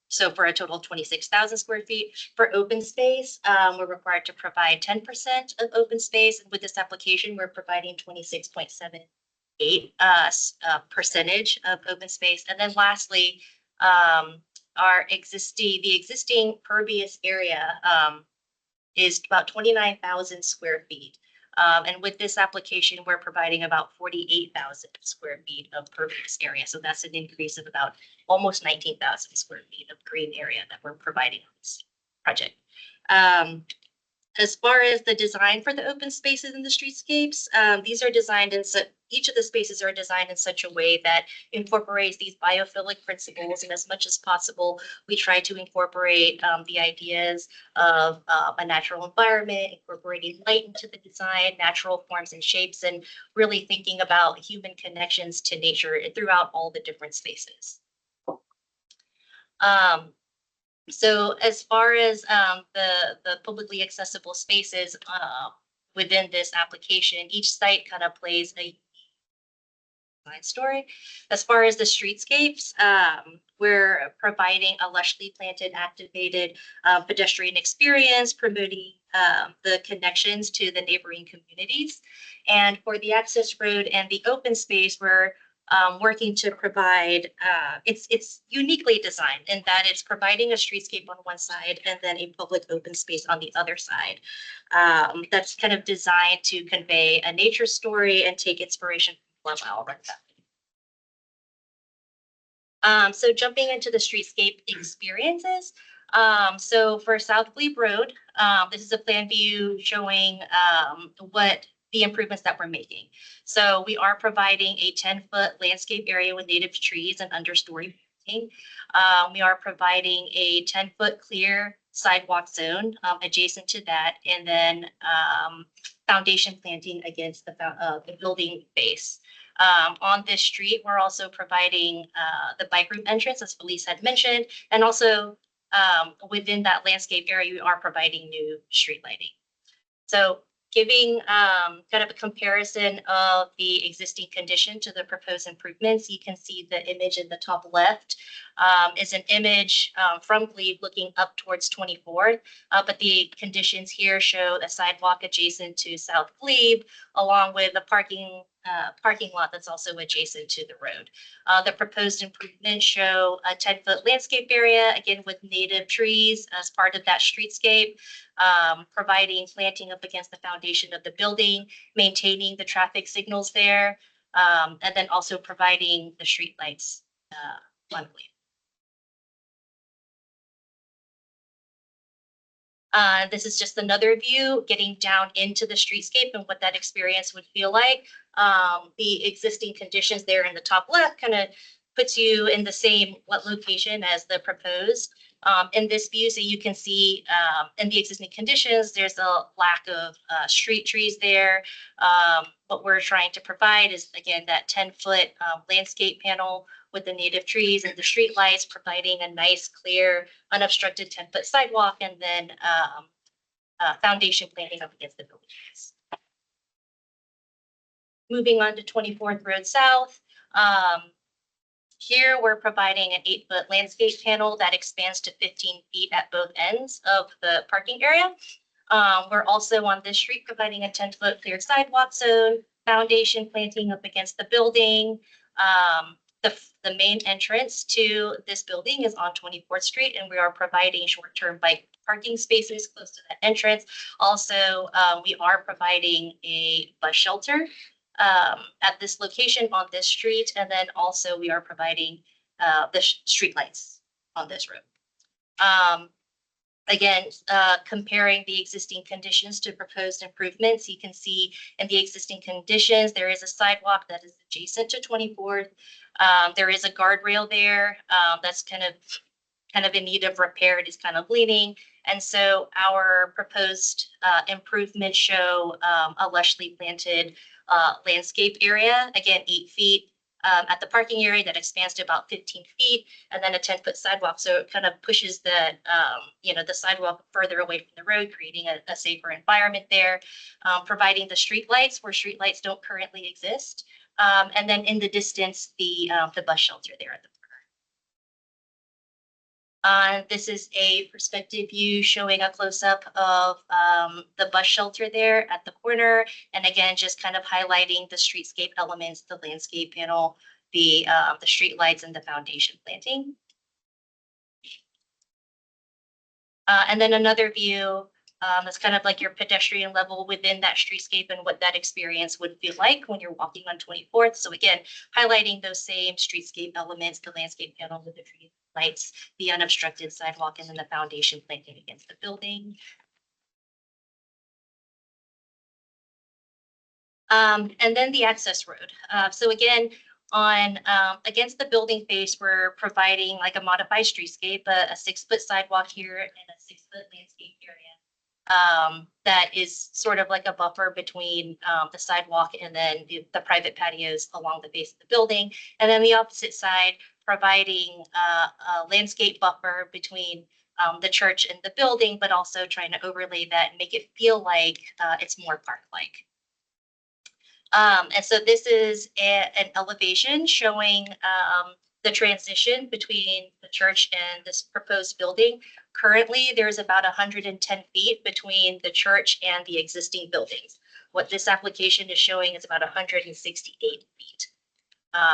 So for a total of 26,000 square feet. For open space, we're required to provide 10% of open space. And with this application, we're providing 26.78% percentage of open space. And then lastly, the existing pervious area is about 29,000 square feet. And with this application, we're providing about 48,000 square feet of pervious area. So that's an increase of about almost 19,000 square feet of green area that we're providing on this project. As far as the design for the open spaces and the streetscapes, these are designed in each of the spaces are designed in such a way that incorporates these biophilic principles. And as much as possible, we try to incorporate the ideas of a natural environment, incorporating light into the design, natural forms and shapes, and really thinking about human connections to nature throughout all the different spaces. So as far as the publicly accessible spaces within this application, each site kind of plays a design story. As far as the streetscapes, we're providing a lushly planted, activated pedestrian experience, promoting the connections to the neighboring communities. And for the access road and the open space, we're working to provide, it's uniquely designed in that it's providing a streetscape on one side and then a public open space on the other side. That's kind of designed to convey a nature story and take inspiration from Love Owl. So jumping into the streetscape experiences. So for South Glebe Road, this is a plan view showing what the improvements that we're making. So we are providing a 10-foot landscape area with native trees and understory planting. We are providing a 10-foot clear sidewalk zone adjacent to that, and then foundation planting against the building base. On this street, we're also providing the bike route entrance, as Felice had mentioned, and also within that landscape area, we are providing new street lighting. So giving kind of a comparison of the existing condition to the proposed improvements, you can see the image in the top left is an image from Glebe looking up towards 24th, but the conditions here show a sidewalk adjacent to South Glebe, along with a parking lot that's also adjacent to the road. The proposed improvements show a 10-foot landscape area, again with native trees as part of that streetscape, providing planting up against the foundation of the building, maintaining the traffic signals there, and then also providing the street lights on Glebe. This is just another view getting down into the streetscape and what that experience would feel like. The existing conditions there in the top left kind of puts you in the same location as the proposed. In this view, so you can see in the existing conditions, there's a lack of street trees there. What we're trying to provide is, again, that 10-foot landscape panel with the native trees and the street lights, providing a nice, clear, unobstructed 10-foot sidewalk, and then foundation planting up against the buildings. Moving on to 24th Road South. Here we're providing an 8-foot landscape panel that expands to 15 feet at both ends of the parking area. We're also on this street providing a 10-foot clear sidewalk zone, foundation planting up against the building. The main entrance to this building is on 24th Street, and we are providing short-term bike parking spaces close to that entrance. Also, we are providing a bus shelter at this location on this street, and then also we are providing the street lights on this road. Again, comparing the existing conditions to proposed improvements, you can see in the existing conditions, there is a sidewalk that is adjacent to 24th. There is a guardrail there that's kind of in need of repair. It is kind of leaning. And so our proposed improvements show a lushly planted landscape area, again, 8 feet at the parking area that expands to about 15 feet, and then a 10-foot sidewalk. So it kind of pushes the sidewalk further away from the road, creating a safer environment there, providing the street lights where street lights don't currently exist. And then in the distance, the bus shelter there at the corner. This is a perspective view showing a close-up of the bus shelter there at the corner. And again, just kind of highlighting the streetscape elements, the landscape panel, the street lights, and the foundation planting. And then another view that's kind of like your pedestrian level within that streetscape and what that experience would feel like when you're walking on 24th. So again, highlighting those same streetscape elements, the landscape panel with the tree lights, the unobstructed sidewalk, and then the foundation planting against the building. And then the access road. So again, on against the building face, we're providing like a modified streetscape, a 6-foot sidewalk here and a 6-foot landscape area. That is sort of like a buffer between the sidewalk and then the private patios along the base of the building. And then the opposite side, providing a landscape buffer between the church and the building, but also trying to overlay that and make it feel like it's more park-like. And so this is an elevation showing the transition between the church and this proposed building. Currently, there's about 110 feet between the church and the existing buildings. What this application is showing is about 168 feet.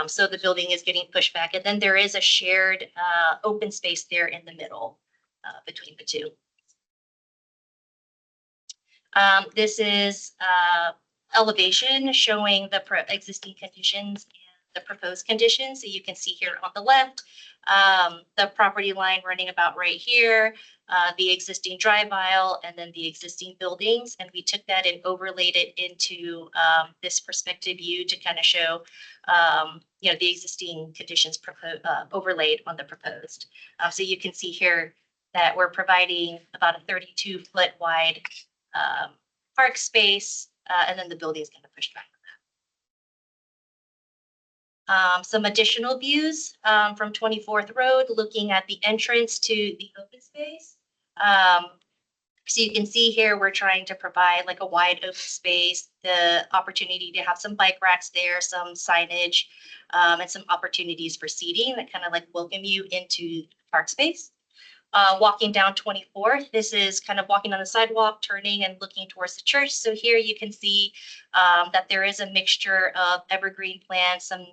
So the building is getting pushed back. And then there is a shared open space there in the middle between the two. This is elevation showing the existing conditions and the proposed conditions. So you can see here on the left, the property line running about right here, the existing drive aisle, and then the existing buildings. And we took that and overlaid it into this perspective view to kind of show, the existing conditions overlaid on the proposed. So you can see here that we're providing about a 32-foot wide park space, and then the building is kind of pushed back. Some additional views from 24th Road, looking at the entrance to the open space. So you can see here, we're trying to provide like a wide open space, the opportunity to have some bike racks there, some signage, and some opportunities for seating that kind of like welcome you into park space. Walking down 24th, this is kind of walking on the sidewalk, turning and looking towards the church. So here you can see that there is a mixture of evergreen plants, some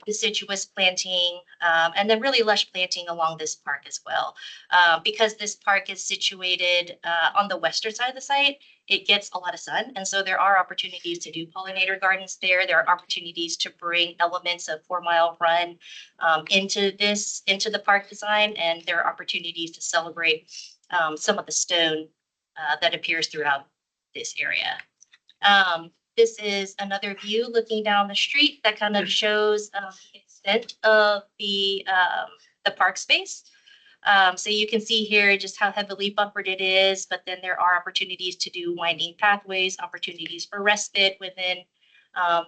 deciduous planting, and then really lush planting along this park as well. Because this park is situated on the western side of the site, it gets a lot of sun. And so there are opportunities to do pollinator gardens there. There are opportunities to bring elements of 4 Mile Run into the park design. And there are opportunities to celebrate some of the stone that appears throughout this area. This is another view looking down the street that kind of shows the extent of the park space. So you can see here just how heavily buffered it is, but then there are opportunities to do winding pathways, opportunities for respite within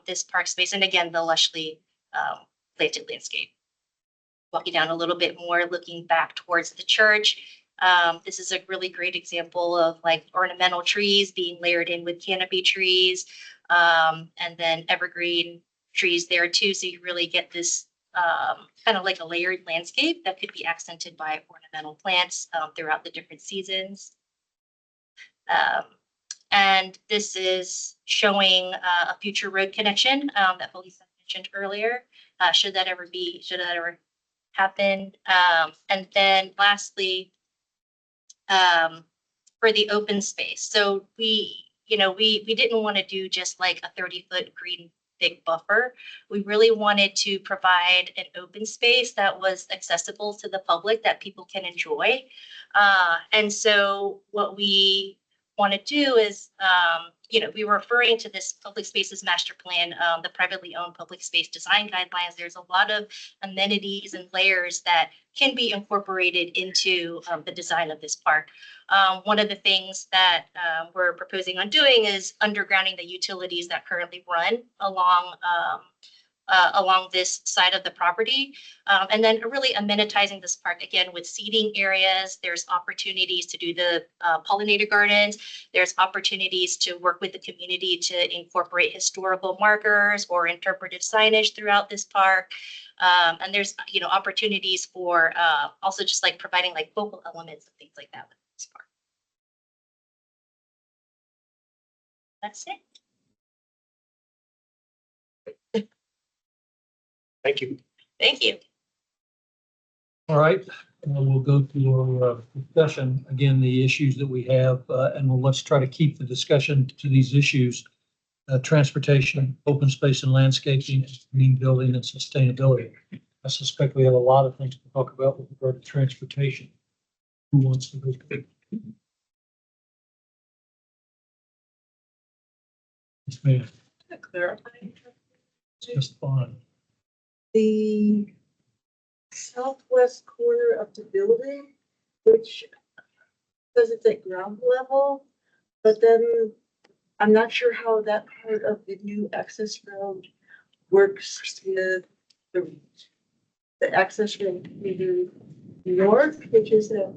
this park space. And again, the lushly planted landscape. Walking down a little bit more, looking back towards the church. This is a really great example of like ornamental trees being layered in with canopy trees, and then evergreen trees there too. So you really get this kind of like a layered landscape that could be accented by ornamental plants throughout the different seasons. And this is showing a future road connection that Felisa mentioned earlier. Should that ever happen? And then lastly, for the open space. So we didn't want to do just like a 30-foot green big buffer. We really wanted to provide an open space that was accessible to the public, that people can enjoy. And so what we want to do is, we were referring to this public spaces master plan, the privately owned public space design guidelines. There's a lot of amenities and layers that can be incorporated into the design of this park. One of the things that we're proposing on doing is undergrounding the utilities that currently run along this side of the property. And then really amenitizing this park again with seating areas. There's opportunities to do the pollinator gardens. There's opportunities to work with the community to incorporate historical markers or interpretive signage throughout this park. And there's, opportunities for also just like providing like focal elements and things like that with this park. That's it. Thank you. Thank you. All right, we'll go to our discussion. Again, the issues that we have, and let's try to keep the discussion to these issues. Transportation, open space and landscaping, green building and sustainability. I suspect we have a lot of things to talk about with regard to transportation. Who wants to go? Yes, ma'am. Clarify. Just fine. The southwest corner of the building, which says it's at ground level, but then I'm not sure how that part of the new access road works with the access road to the north, which is the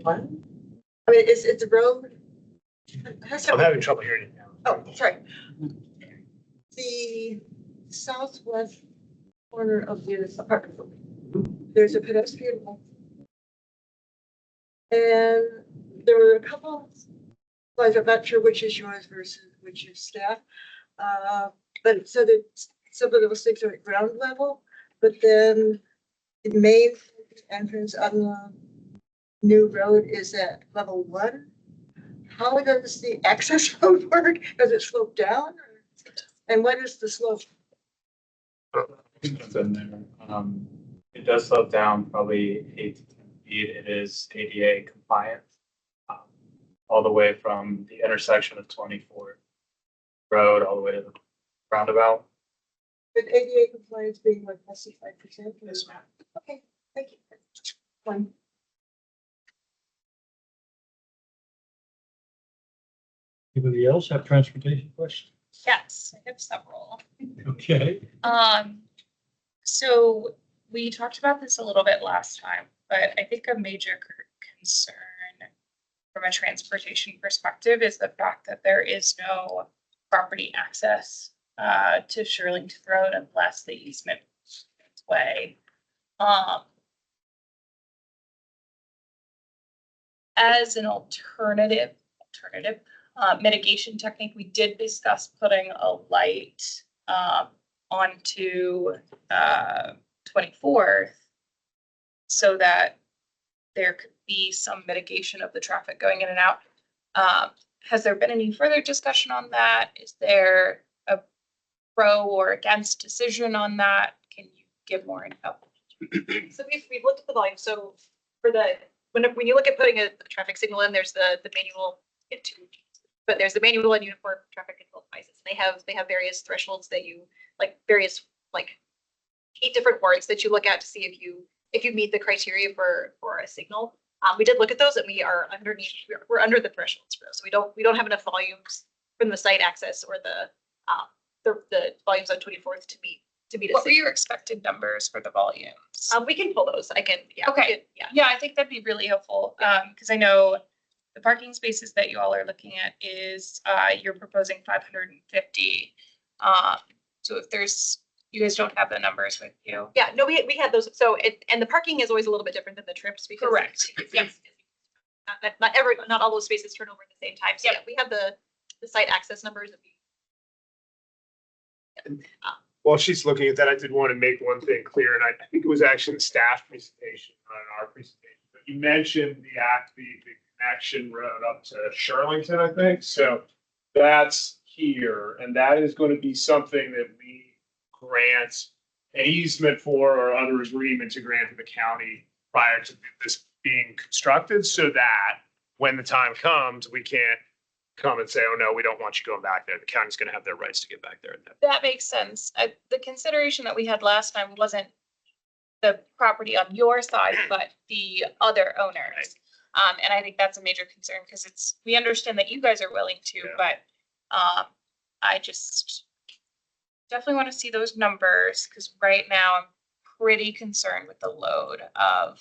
one. I mean, it's a road. I'm having trouble hearing you now. Oh, sorry. The southwest corner of the apartment building, there's a pedestrian walk. And there were a couple slides, I'm not sure which is yours versus which is staff. But so the some of those things are at ground level, but then the main entrance on the new road is at level 1. How does the access road work? Does it slope down? And what is the slope? It's in there. It does slope down probably 8 to 10 feet. It is ADA compliant. All the way from the intersection of 24th Road all the way to the roundabout. With ADA compliance being like less than 5%? Yes, ma'am. Okay, thank you. One. Anybody else have transportation questions? Yes, I have several. Okay. So we talked about this a little bit last time, but I think a major concern from a transportation perspective is the fact that there is no property access to Shirlington Road unless the easement way. As an alternative mitigation technique, we did discuss putting a light onto 24th so that there could be some mitigation of the traffic going in and out. Has there been any further discussion on that? Is there a pro or against decision on that? Can you give more info? So we've looked at the volume. So for the, when you look at putting a traffic signal in, there's the manual, but there's the manual and uniform traffic control devices. They have various thresholds that you, like various, like 8 different words that you look at to see if you meet the criteria for a signal. We did look at those and we are underneath, we're under the thresholds for those. So we don't have enough volumes from the site access or the volumes on 24th to meet a What were signal. your expected numbers for the volumes? We can pull those. I can, yeah. Okay. Yeah, I think that'd be really helpful. Because I know the parking spaces that you all are looking at is you're proposing 550. So if you guys don't have the numbers with you. Yeah, no, we had those. So and the parking is always a little bit different than the trips because Correct. Yes. Not all those spaces turn over at the same time. So yeah, we have the site access numbers. While she's looking at that, I did want to make one thing clear, and I think it was actually the staff presentation, not in our presentation. But you mentioned the connection road up to Shirlington, I think. So that's here, and that is going to be something that we grant an easement for or under agreement to grant to the county prior to this being constructed, so that when the time comes, we can't come and say, oh no, we don't want you going back there. The county's going to have their rights to get back there. That makes sense. The consideration that we had last time wasn't the property on your side, but the other owners. And I think that's a major concern because we understand that you guys are willing to, but I just definitely want to see those numbers because right now I'm pretty concerned with the load of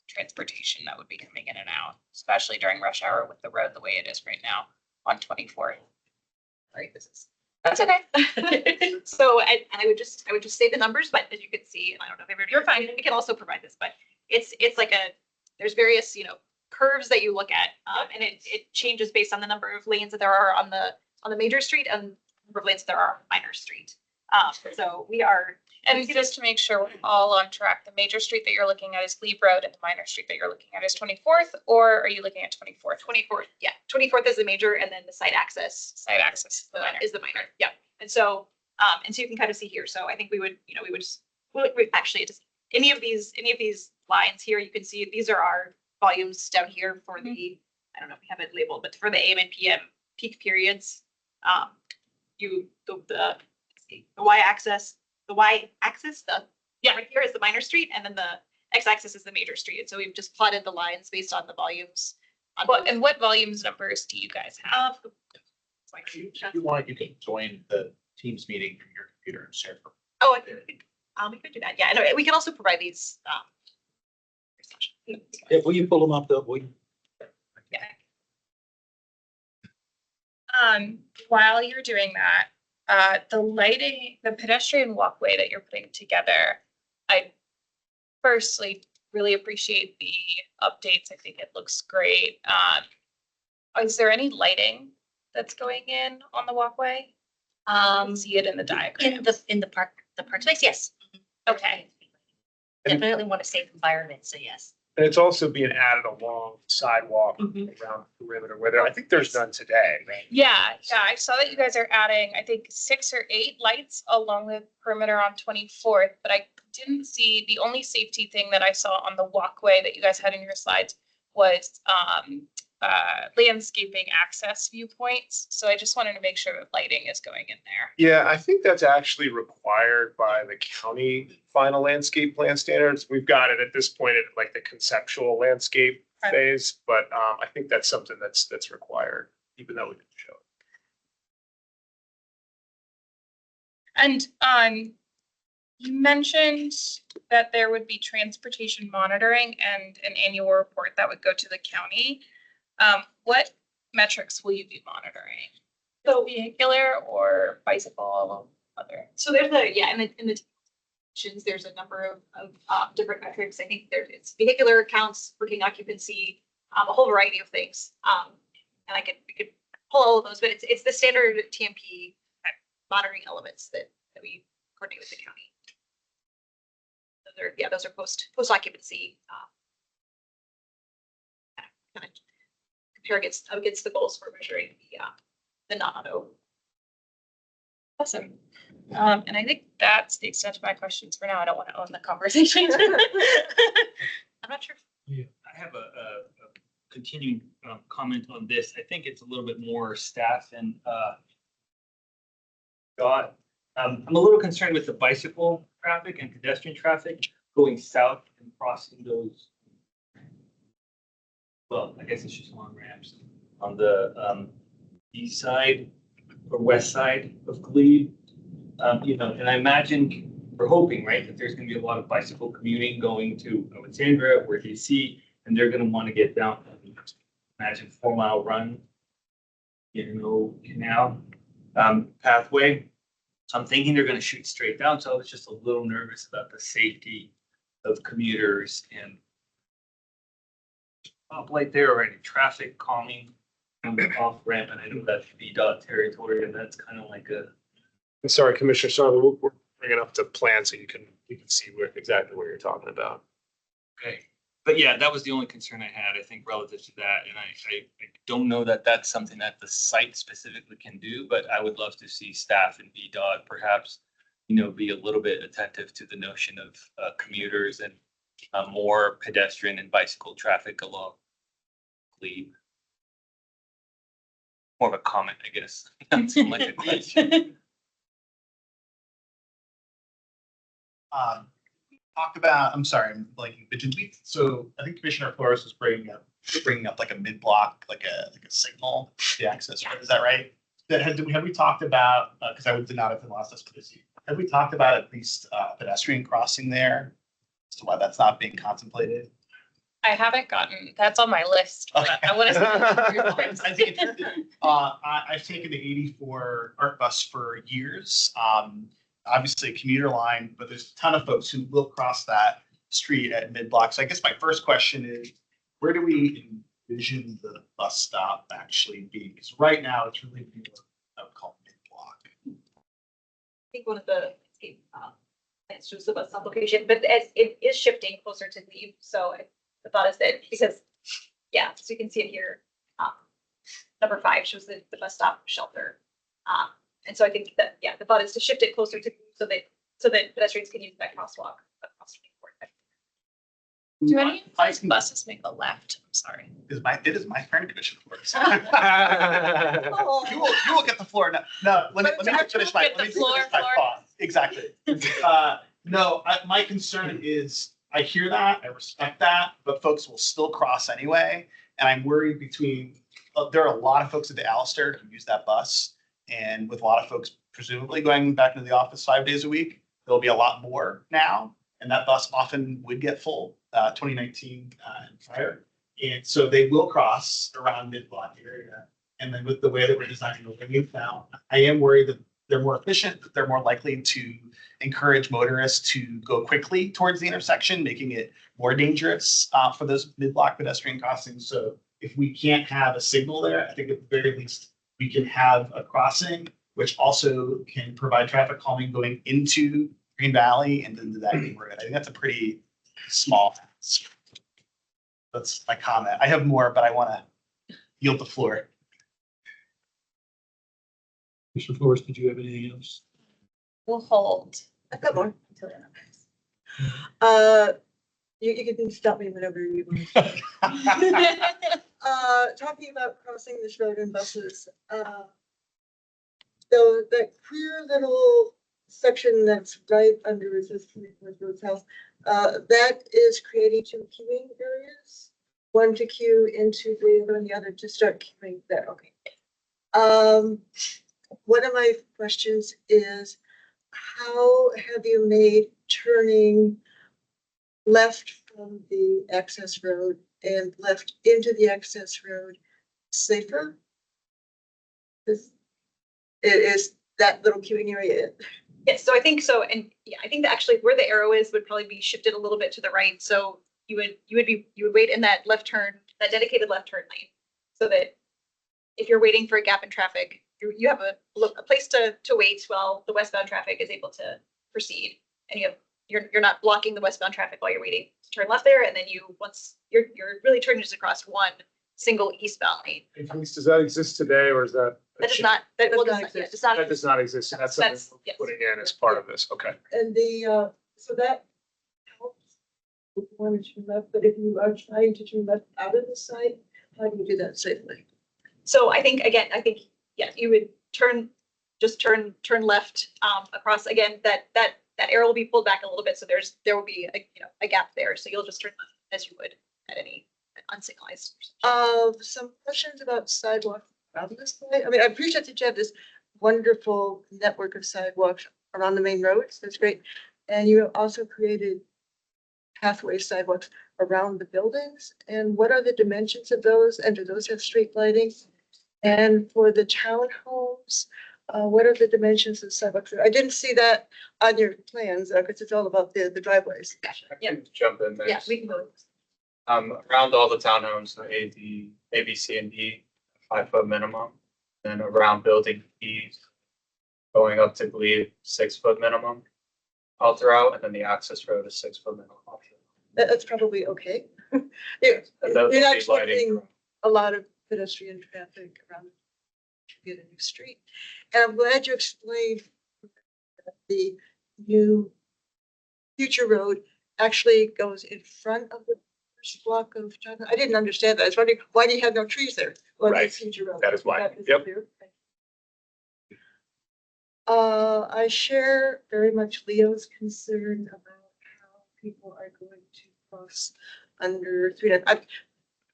transportation that would be coming in and out, especially during rush hour with the road the way it is right now on 24th. Sorry, that's okay. So and I would just say the numbers, but as you can see, and I don't know if everybody, You're fine. We can also provide this, but it's like there's various curves that you look at, and it changes based on the number of lanes that there are on the major street and the number of lanes that there are on minor street. So we are. And just to make sure we're all on track, the major street that you're looking at is Glebe Road and the minor street that you're looking at is 24th, or are you looking at 24th? 24th, yeah. 24th is the major, and then the site access. Site access Is the minor, yeah. And so you can kind of see here. So I think we would actually just any of these lines here, you can see these are our volumes down here for the, I don't know if we have it labeled, but for the AM and PM peak periods. The y-axis, right here is the minor street, and then the x-axis is the major street. And so we've just plotted the lines based on the volumes. And what volumes numbers do you guys have? If you want, you can join the Teams meeting from your computer and share. Oh, we could do that. Yeah, I know. We can also provide these. Yeah, will you pull them up though? Yeah. While you're doing that, the lighting, the pedestrian walkway that you're putting together, I firstly really appreciate the updates. I think it looks great. Is there any lighting that's going in on the walkway? See it in the diagram. In the park space, yes. Okay. Definitely want a safe environment, so yes. And it's also being added along the sidewalk Mhm. around the perimeter where there, I think there's none today, right? Yeah, I saw that you guys are adding, I think, 6 or 8 lights along the perimeter on 24th, but I didn't see, the only safety thing that I saw on the walkway that you guys had in your slides was landscaping access viewpoints. So I just wanted to make sure that lighting is going in there. Yeah, I think that's actually required by the county final landscape plan standards. We've got it at this point at like the conceptual landscape Okay. phase, but I think that's something that's required, even though we didn't show it. And you mentioned that there would be transportation monitoring and an annual report that would go to the county. What metrics will you be monitoring? So, Vehicular or bicycle, other? so there's in the sections, there's a number of different metrics. I think it's vehicular counts, working occupancy, a whole variety of things. And we could pull all of those, but it's the standard TMP monitoring elements that we coordinate with the county. Those are post occupancy. Kind of compare against the goals for measuring the non-auto. Awesome. And I think that's the extent of my questions for now. I don't want to own the conversation. I'm not sure. I have a continuing comment on this. I think it's a little bit more staff and thought. I'm a little concerned with the bicycle traffic and pedestrian traffic going south and crossing those. Well, I guess it's just long ramps on the east side or west side of Glebe. And I imagine we're hoping, right, that there's going to be a lot of bicycle commuting going to Alexandria or DC, and they're going to want to get down. Imagine 4-mile run, canal pathway. So I'm thinking they're going to shoot straight down. So I was just a little nervous about the safety of commuters and stoplight there or any traffic calming on the off ramp. And I know that's VDOT territory, and that's kind of like a. Sorry, Commissioner Sarver, we're bringing up the plan so you can see exactly what you're talking about. Okay. But yeah, that was the only concern I had, I think, relative to that. And I don't know that that's something that the site specifically can do, but I would love to see staff and VDOT perhaps, be a little bit attentive to the notion of commuters and more pedestrian and bicycle traffic along Glebe. More of a comment, I guess. Not so much a question. Talk about, I'm sorry, I'm blanking, but so I think Commissioner Flores was bringing up like a mid-block, like a signal, the access, right? Is that right? Have we talked about, because I did not have the last SPRC, have we talked about at least pedestrian crossing there as to why that's not being contemplated? I haven't gotten, that's on my list. But I want to. I think I've taken the 84 ARC bus for years. Obviously a commuter line, but there's a ton of folks who will cross that street at mid-block. So I guess my first question is, where do we envision the bus stop actually being? Because right now it's really I would call mid-block. I think one of the plans shows the bus stop location, but as it is shifting closer to Glebe. So the thought is that because, so you can see it here. Number 5 shows the bus stop shelter. And so I think that, the thought is to shift it closer to so that pedestrians can use that crosswalk across the board. Do any of these buses make a left? I'm sorry. It is my turn, Commissioner Flores. Oh. You will get the floor. No, let me finish my thought. Exactly. No, my concern is I hear that, I respect that, but folks will still cross anyway. And I'm worried there are a lot of folks at the Alistair who use that bus. And with a lot of folks presumably going back into the office 5 days a week, there'll be a lot more now. And that bus often would get full, 2019 and prior. And so they will cross around mid-block area. And then with the way that we're designing the lanes now, I am worried that they're more efficient, that they're more likely to encourage motorists to go quickly towards the intersection, making it more dangerous for those mid-block pedestrian crossings. So if we can't have a signal there, I think at the very least, we can have a crossing which also can provide traffic calming going into Green Valley and into that neighborhood. I think that's a pretty small task. That's my comment. I have more, but I want to yield the floor. Mr. Flores, did you have anything else? We'll hold. I've got more. You can stop me whenever you want. Talking about crossing this road in buses, so that clear little section that's right under resistance Road's house, that is creating two queuing areas. One to queue into the other and the other to start queuing there. Okay. One of my questions is, how have you made turning left from the access road and left into the access road safer? Is that little queuing area? Yes, so I think so, and yeah, I think that actually where the arrow is would probably be shifted a little bit to the right. So you would wait in that left turn, that dedicated left turn lane, so that if you're waiting for a gap in traffic, you have a place to wait while the westbound traffic is able to proceed, and you're not blocking the westbound traffic while you're waiting to turn left there, and then once you're really turning just across one single eastbound lane. And police, does that exist today, or is that? That does not, that will not exist. It's not. That does not exist, and that's something we're yes. putting in as part of this, okay. And the, so that helps with one to turn left, but if you are trying to turn left out of the site, how do you do that safely? So I think, yeah, you would turn left across again, that arrow will be pulled back a little bit. So there will be a gap there. So you'll just turn left as you would at any unsignalized. Some questions about sidewalks around this site. I mean, I appreciate that you have this wonderful network of sidewalks around the main roads. That's great. And you also created pathway sidewalks around the buildings. And what are the dimensions of those? And do those have street lighting? And for the townhomes, what are the dimensions of sidewalks? I didn't see that on your plans because it's all about the driveways. I can jump in there. Yeah, we can go. Around all the townhomes, the A, B, C, and D, 5 foot minimum. Then around building E, going up to Glebe, 6 foot minimum all throughout, and then the access road is 6 foot minimum. All throughout. That's probably okay. And You're those not will be lighting expecting a lot of pedestrian traffic around to get a new street. And I'm glad you explained that the new future road actually goes in front of the first block of China. I didn't understand that. I was wondering, why do you have no trees there? Well, Right. the future road. That is why. That is Yep. clear. I share very much Leo's concern about how people are going to cross under 395.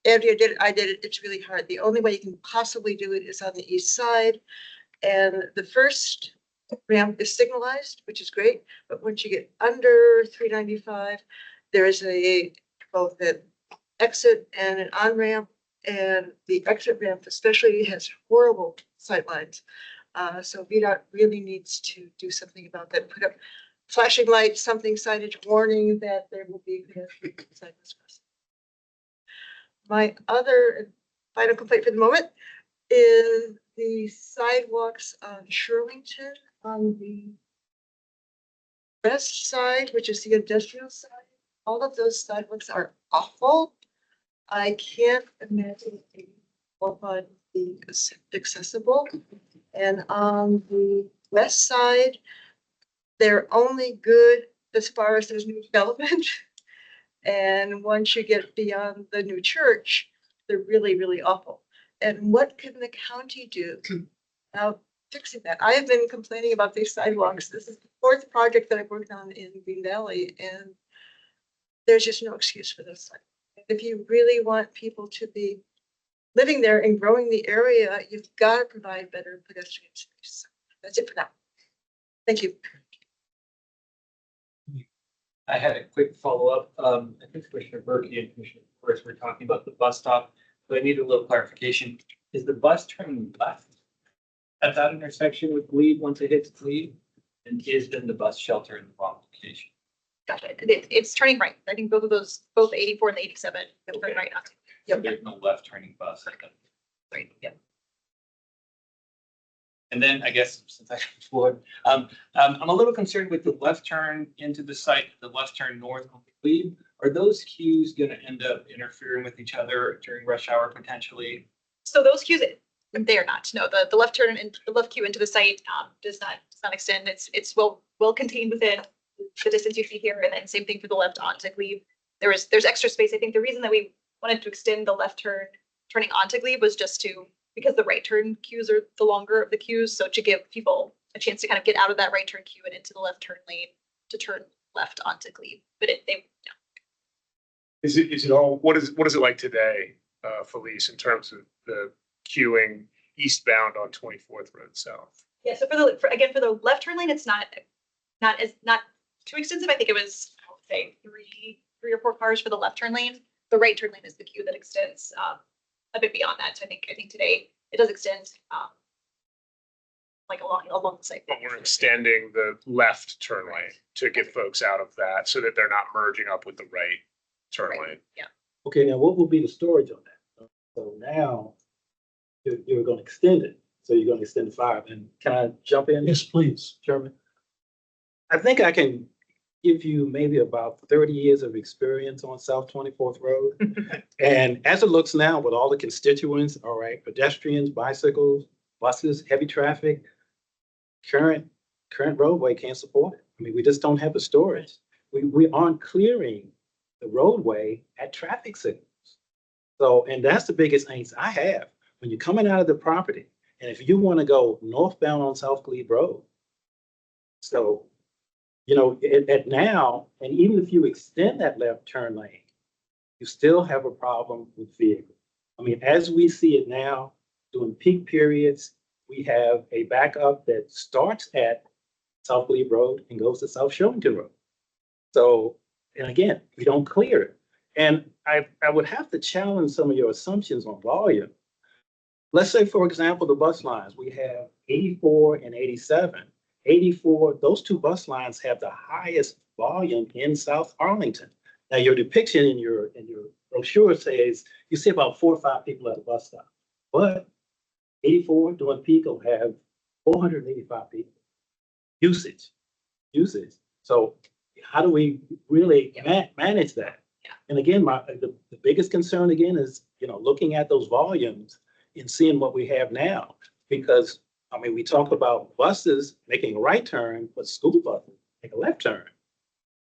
Andrea did it, I did it, it's really hard. The only way you can possibly do it is on the east side. And the first ramp is signalized, which is great, but once you get under 395, there is both an exit and an on-ramp, and the exit ramp especially has horrible sightlines. So VDOT really needs to do something about that, put up flashing lights, something signage warning that there will be pedestrian cyclist crossing. My other and final complaint for the moment is the sidewalks on Shirlington on the west side, which is the industrial side. All of those sidewalks are awful. I can't imagine what being accessible. And on the west side, they're only good as far as there's new development. And once you get beyond the new church, they're really, really awful. And what can the county do about fixing that? I have been complaining about these sidewalks. This is the 4th project that I've worked on in Green Valley, and there's just no excuse for this. If you really want people to be living there and growing the area, you've got to provide better pedestrian space. That's it for now. Thank you. I had a quick follow-up. I think Commissioner Berkey and Commissioner Forrest were talking about the bus stop, but I need a little clarification. Is the bus turning left at that intersection with Glebe once it hits Glebe? And is then the bus shelter in the wrong location? Gotcha. It's turning right. I think both of those, both the 84 and the 87, they'll turn right now. So there's no left turning bus. Right, yeah. And then I guess since I explored, I'm a little concerned with the left turn into the site, the left turn north on the Glebe. Are those queues gonna end up interfering with each other during rush hour potentially? So those queues, they are not. No, the left turn and the left queue into the site does not extend. It's well contained within the distance you see here. And then same thing for the left onto Glebe. There's extra space. I think the reason that we wanted to extend the left turning onto Glebe was just because the right turn queues are the longer of the queues. So to give people a chance to kind of get out of that right turn queue and into the left turn lane to turn left onto Glebe. But Is it all, what is it like today, Felice, in terms of the queuing eastbound on 24th Road South? Yeah, so for the left turn lane, it's not too extensive. I think it was, I would say, three or four cars for the left turn lane. The right turn lane is the queue that extends a bit beyond that. So I think today it does extend like along the site. But we're extending the left turn lane to get folks out of that so that they're not merging up with the right turn lane. Yeah. Okay, now what will be the storage on that? So now you're going to extend it. So you're going to extend the 5. And can I jump in? Yes, please. Chairman? I think I can give you maybe about 30 years of experience on South 24th Road. And as it looks now with all the constituents, all right, pedestrians, bicycles, buses, heavy traffic, current roadway can't support it. I mean, we just don't have the storage. We aren't clearing the roadway at traffic signals. So, and that's the biggest angst I have. When you're coming out of the property, and if you want to go northbound on South Glebe Road, so, you know, at now, and even if you extend that left turn lane, you still have a problem with vehicles. I mean, as we see it now, during peak periods, we have a backup that starts at South Glebe Road and goes to South Shillington Road. So, and again, we don't clear it. And I would have to challenge some of your assumptions on volume. Let's say, for example, the bus lines, we have 84 and 87. 84, those two bus lines have the highest volume in South Arlington. Now, your depiction in your brochure says you see about 4 or 5 people at a bus stop, but 84 during peak will have 485 people. Usage. So how do we really manage that? Yeah. And again, the biggest concern again is, you know, looking at those volumes and seeing what we have now, because I mean, we talk about buses making a right turn, but school buses make a left turn.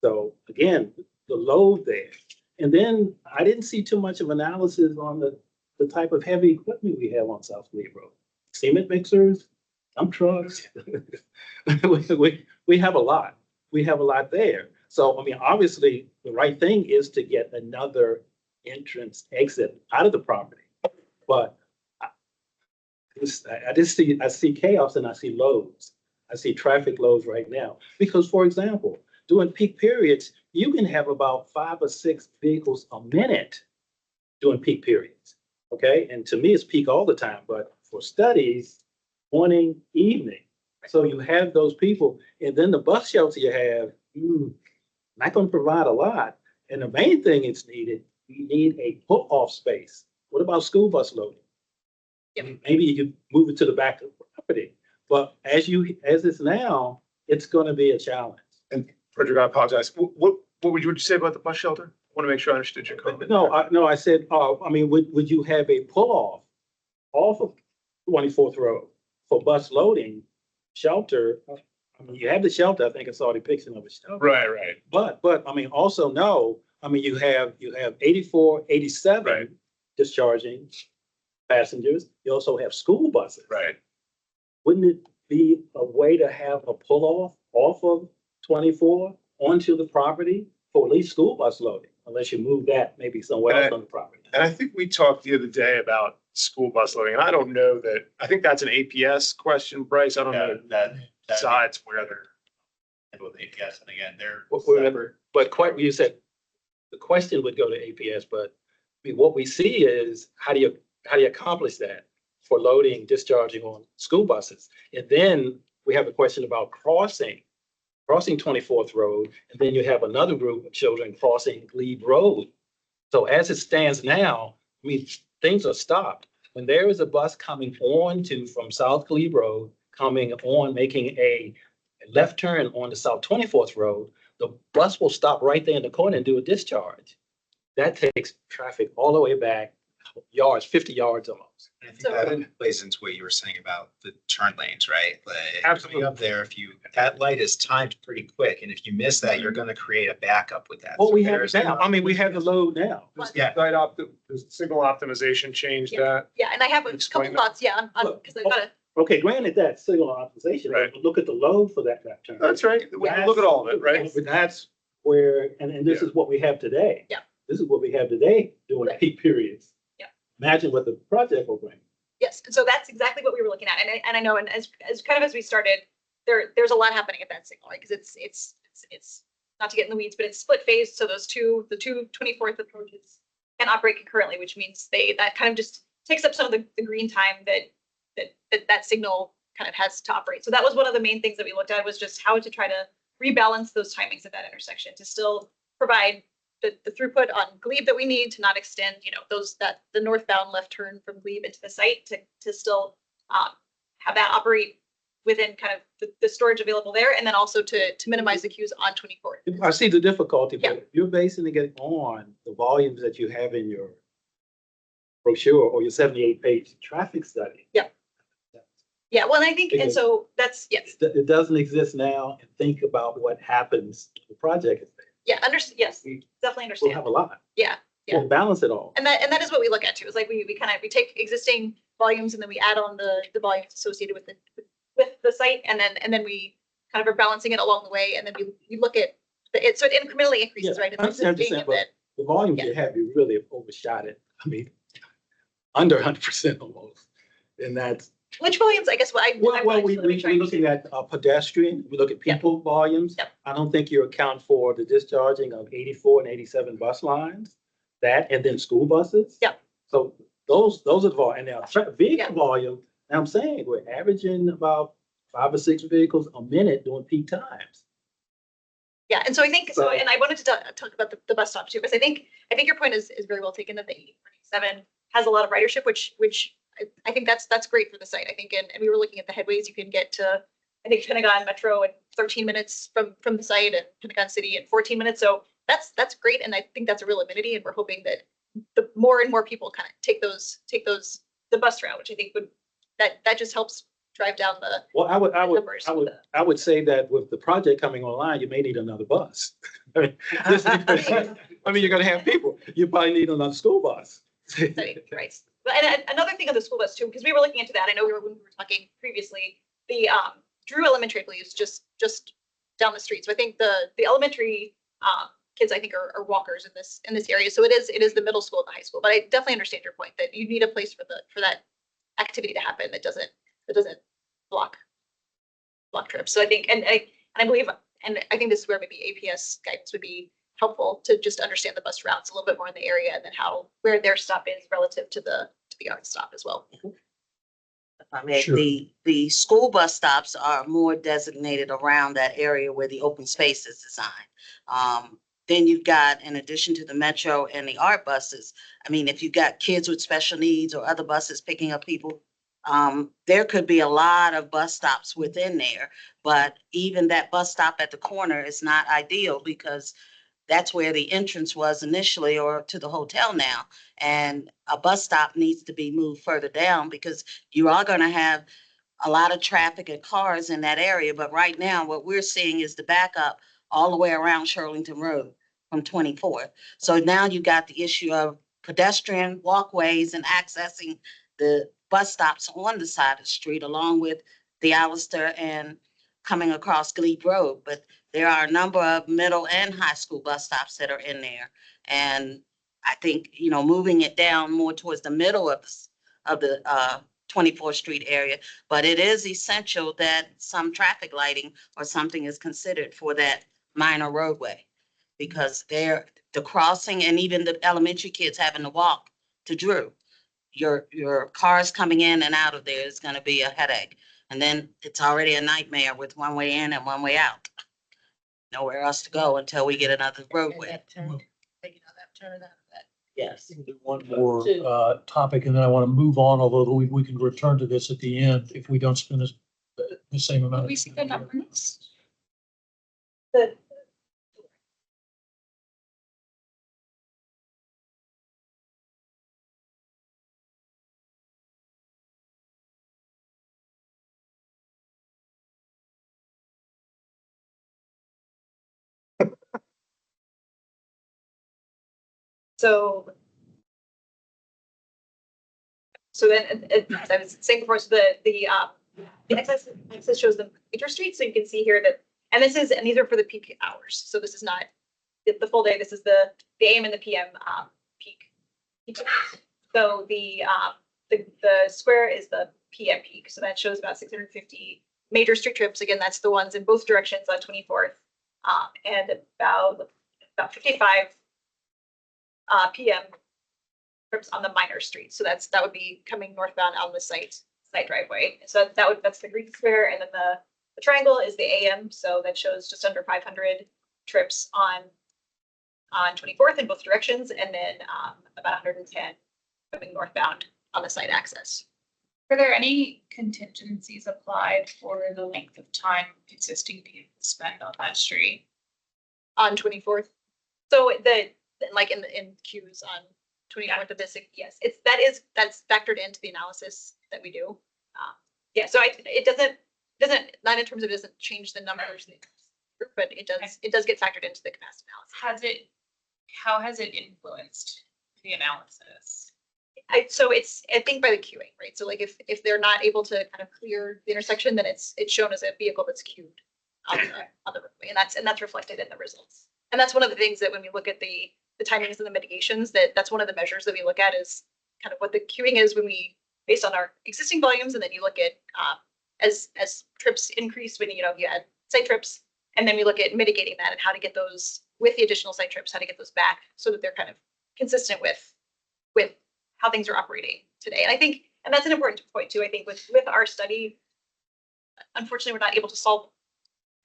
So again, the load there. And then I didn't see too much of analysis on the type of heavy equipment we have on South Glebe Road. Cement mixers, dump trucks. we have a lot. We have a lot there. So, I mean, obviously, the right thing is to get another entrance exit out of the property. But I see chaos and I see loads. I see traffic loads right now. Because, for example, during peak periods, you can have about 5 or 6 vehicles a minute during peak periods. Okay, and to me, it's peak all the time. But for studies, morning, evening. So you have those people, and then the bus shelter you have, not going to provide a lot. And the main thing it's needed, you need a pull-off space. What about school bus loading? Yep. Maybe you could move it to the back of the property. But as it's now, it's going to be a challenge. And Frederick, I apologize. What would you say about the bus shelter? I want to make sure I understood your comment. No, I said, I mean, would you have a pull-off off of 24th Road for bus loading shelter? I mean, you have the shelter. I think I saw a depiction of a shelter. Right. But I mean, also no. I mean, you have 84, 87 Right. discharging passengers. You also have school buses. Right. Wouldn't it be a way to have a pull off of 24 onto the property for at least school bus loading, unless you move that maybe somewhere else on the property? And I think we talked the other day about school bus loading, and I don't know that, I think that's an APS question, Bryce. I don't know That besides where they're. with APS, and again, they're Remember, but quite, you said the question would go to APS, but I mean, what we see is how do you accomplish that for loading, discharging on school buses? And then we have a question about crossing 24th Road, and then you have another group of children crossing Glebe Road. So as it stands now, I mean, things are stopped. When there is a bus coming from South Glebe Road coming on, making a left turn on the South 24th Road, the bus will stop right there in the corner and do a discharge. That takes traffic all the way back yards, 50 yards almost. I think that plays into what you were saying about the turn lanes, right? Like Absolutely. up there, that light is timed pretty quick, and if you miss that, you're going to create a backup with that. Well, So we have there's it now. enough- I mean, we have the load now. Yeah. The signal optimization changed that. Yeah, and I have a Explain couple that. thoughts, yeah, on, because I've got a, Okay, granted that signal optimization, Right. but look at the load for that turn. That's right. We can look at all of it, right? But that's where, and this is what we have today. Yeah. This is what we have today during Right. peak periods. Yeah. Imagine what the project will bring. yes, and so that's exactly what we were looking at, and I know, and as kind of as we started, there's a lot happening at that signal, right? Because it's not to get in the weeds, but it's split phase, so the two 24th approaches can operate concurrently, which means that kind of just takes up some of the green time that signal kind of has to operate. So that was one of the main things that we looked at, was just how to try to rebalance those timings at that intersection to still provide the throughput on Glebe that we need to not extend, the northbound left turn from Glebe into the site to still have that operate within kind of the storage available there, and then also to minimize the queues on 24th. I see the difficulty, Yeah. but if you're basing it on the volumes that you have in your brochure or your 78-page traffic study. Yeah, well, and I think, and so that's, yes, It doesn't exist now, and think about what happens when the project is there. yeah, yes, definitely We'll understand. have a lot. Yeah. We'll balance it all. And that is what we look at too, is like we take existing volumes and then we add on the volumes associated with the site, and then we kind of are balancing it along the way, and then we look at so it incrementally increases, Yeah, right? I understand what you're saying, but the volume you have, you really have overshot it. I mean, under 100% almost. And that's, which volumes, I guess, well, we're looking at pedestrian, we look at people volumes. Yep. I don't think you account for the discharging of 84 and 87 bus lines, that, and then school buses. Yep. So those are the volume, and now vehicle Yep. volume, and I'm saying we're averaging about 5 or 6 vehicles a minute during peak times. Yeah, and so I think So- and I wanted to talk about the bus stop too, because I think your point is very well taken, that the 87 has a lot of ridership, which I think that's great for the site. I think, and we were looking at the headways, you can get to, I think, Pentagon Metro in 13 minutes from the site, and Pentagon City in 14 minutes. So that's great, and I think that's a real amenity, and we're hoping that the more and more people kind of take the bus route, which I think that just helps drive down the Well, numbers. I would say that with the project coming online, you may need another bus. I mean, you're gonna have people, you probably need another school bus. Right. But and another thing on the school bus too, because we were looking into that. I know when we were talking previously, the Drew Elementary, I believe, is just down the street. So I think the elementary kids, I think, are walkers in this area. So it is the middle school and the high school. But I definitely understand your point that you need a place for that activity to happen that doesn't block trips. So I think, and I believe, and I think this is where maybe APS guidance would be helpful, to just understand the bus routes a little bit more in the area, and then where their stop is relative to the yard stop as well. I mean, Sure. the school bus stops are more designated around that area where the open space is designed. Then you've got, in addition to the metro and the art buses, I mean, if you've got kids with special needs or other buses picking up people, there could be a lot of bus stops within there. But even that bus stop at the corner is not ideal, because that's where the entrance was initially, or to the hotel now. And a bus stop needs to be moved further down, because you are going to have a lot of traffic and cars in that area. But right now, what we're seeing is the backup all the way around Shirlington Road from 24th. So now you got the issue of pedestrian walkways and accessing the bus stops on the side of the street, along with the Alistair and coming across Glebe Road. But there are a number of middle and high school bus stops that are in there. And I think, moving it down more towards the middle of the 24th Street area. But it is essential that some traffic lighting or something is considered for that minor roadway, because the crossing, and even the elementary kids having to walk to Drew, your cars coming in and out of there is going to be a headache. And then it's already a nightmare with one way in and one way out. Nowhere else to go until we get another roadway. Yes. One more topic, and then I want to move on, although we can return to this at the end if we don't spend the same amount. Will we see the numbers? The, so then, as I was saying before, so the access shows the major streets, so you can see here that, and these are for the peak hours, so this is not the full day, this is the AM and the PM peak. So the square is the PM peak, so that shows about 650 major street trips. Again, that's the ones in both directions on 24th, and about 55 PM trips on the minor street. So that would be coming northbound on the site driveway. So that's the green square, and then the triangle is the AM. So that shows just under 500 trips on 24th in both directions, and then about 110 coming northbound on the site access. Were there any contingencies applied for the length of time existing people spend on that street? On 24th. So like in queues on 24th of this, yes, that's factored into the analysis that we do. Yeah, so it doesn't, not in terms of, it doesn't change the numbers, but it does get factored into the capacity analysis. How has it influenced the analysis? So it's, I think, by the queuing, right? So like if they're not able to kind of clear the intersection, then it's shown as a vehicle that's queued on the roadway, and that's reflected in the results. And that's one of the things that when we look at the timings and the mitigations, that's one of the measures that we look at is kind of what the queuing is when we, based on our existing volumes, and then you look at as trips increase, when you add site trips, and then we look at mitigating that and how to get those with the additional site trips, how to get those back so that they're kind of consistent with how things are operating today. And I think, and that's an important point too, I think with our study, unfortunately, we're not able to solve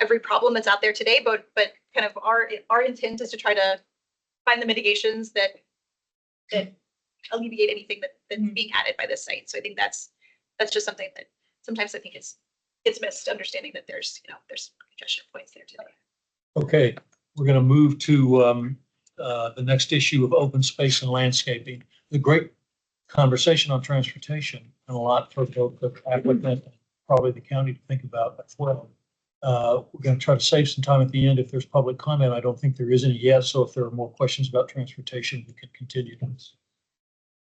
every problem that's out there today, but kind of our intent is to try to find the mitigations that alleviate anything that's being added by this site. So I think that's just something that sometimes I think it's missed, understanding that there's congestion points there today. Okay, we're going to move to the next issue of open space and landscaping. The great conversation on transportation, and a lot for both the applicant and probably the county to think about as well. We're going to try to save some time at the end if there's public comment. I don't think there is any yet, so if there are more questions about transportation, we can continue this.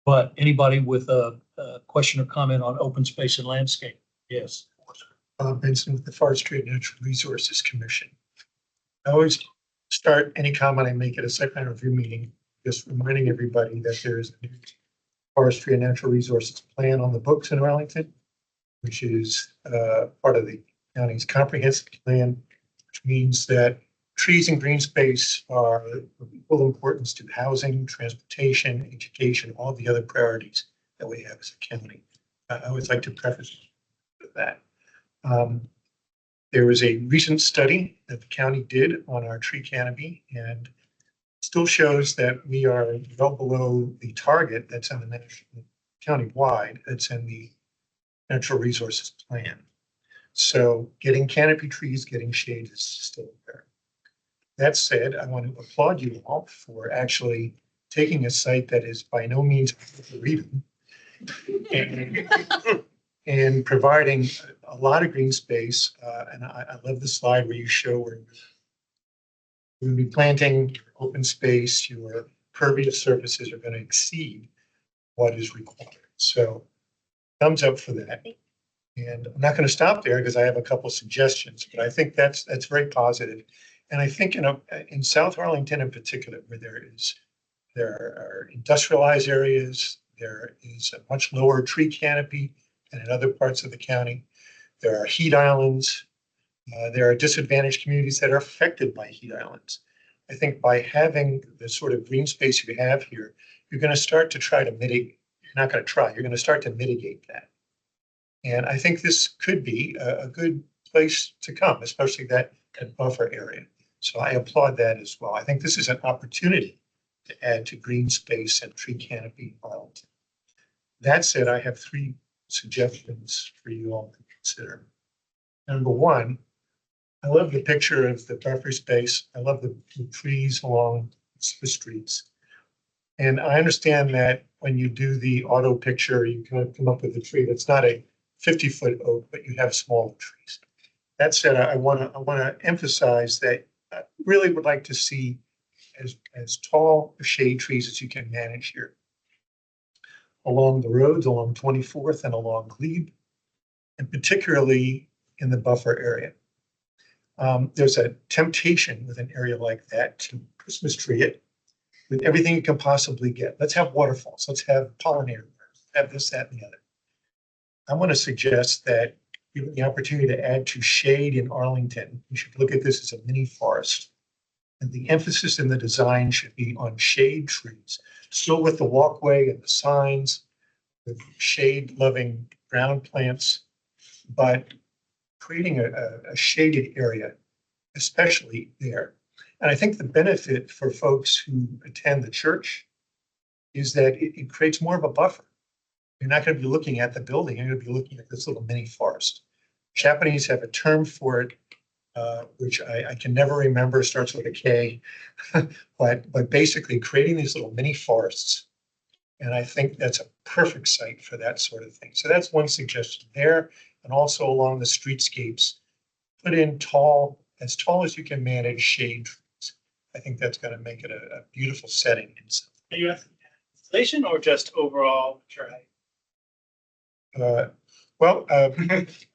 But anybody with a question or comment on open space and landscape? Yes. Benson with the Forestry and Natural Resources Commission. I always start any comment I make at a site plan review meeting, just reminding everybody that there's a new Forestry and Natural Resources plan on the books in Arlington, which is part of the county's comprehensive plan, which means that trees and green space are of equal importance to housing, transportation, education, all the other priorities that we have as a county. I always like to preface with that. There was a recent study that the county did on our tree canopy, and still shows that we are well below the target that's in the national county-wide, that's in the natural resources plan. So getting canopy trees, getting shade is still there. That said, I want to applaud you all for actually taking a site that is by no means reading and providing a lot of green space. And I love the slide where you show where you'll be planting open space, your pervious surfaces are going to exceed what is required. So thumbs up for that. And I'm not going to stop there because I have a couple suggestions, but I think that's very positive. And I think in South Arlington in particular, where there are industrialized areas, there is a much lower tree canopy than in other parts of the county. There are heat islands. There are disadvantaged communities that are affected by heat islands. I think by having the sort of green space you have here, you're going to start to try to mitigate. You're not going to try. You're going to start to mitigate that. And I think this could be a good place to come, especially that buffer area. So I applaud that as well. I think this is an opportunity to add to green space and tree canopy Arlington. That said, I have 3 suggestions for you all to consider. Number one, I love the picture of the buffer space. I love the trees along the streets. And I understand that when you do the auto picture, you kind of come up with a tree that's not a 50-foot oak, but you have smaller trees. That said, I want to emphasize that I really would like to see as tall shade trees as you can manage here. Along the roads, along 24th and along Glebe, and particularly in the buffer area. There's a temptation with an area like that to Christmas tree it with everything you can possibly get. Let's have waterfalls, let's have pollinator birds, have this, that, and the other. I want to suggest that given the opportunity to add to shade in Arlington, we should look at this as a mini forest. And the emphasis in the design should be on shade trees, still with the walkway and the signs, with shade-loving ground plants, but creating a shaded area, especially there. And I think the benefit for folks who attend the church is that it creates more of a buffer. You're not going to be looking at the building, you're going to be looking at this little mini forest. Japanese have a term for it, which I can never remember, starts with a K, but basically creating these little mini forests. And I think that's a perfect site for that sort of thing. So that's one suggestion there. And also along the streetscapes, put in as tall as you can manage shade trees. I think that's going to make it a beautiful setting. Are you asking installation or just overall mature height?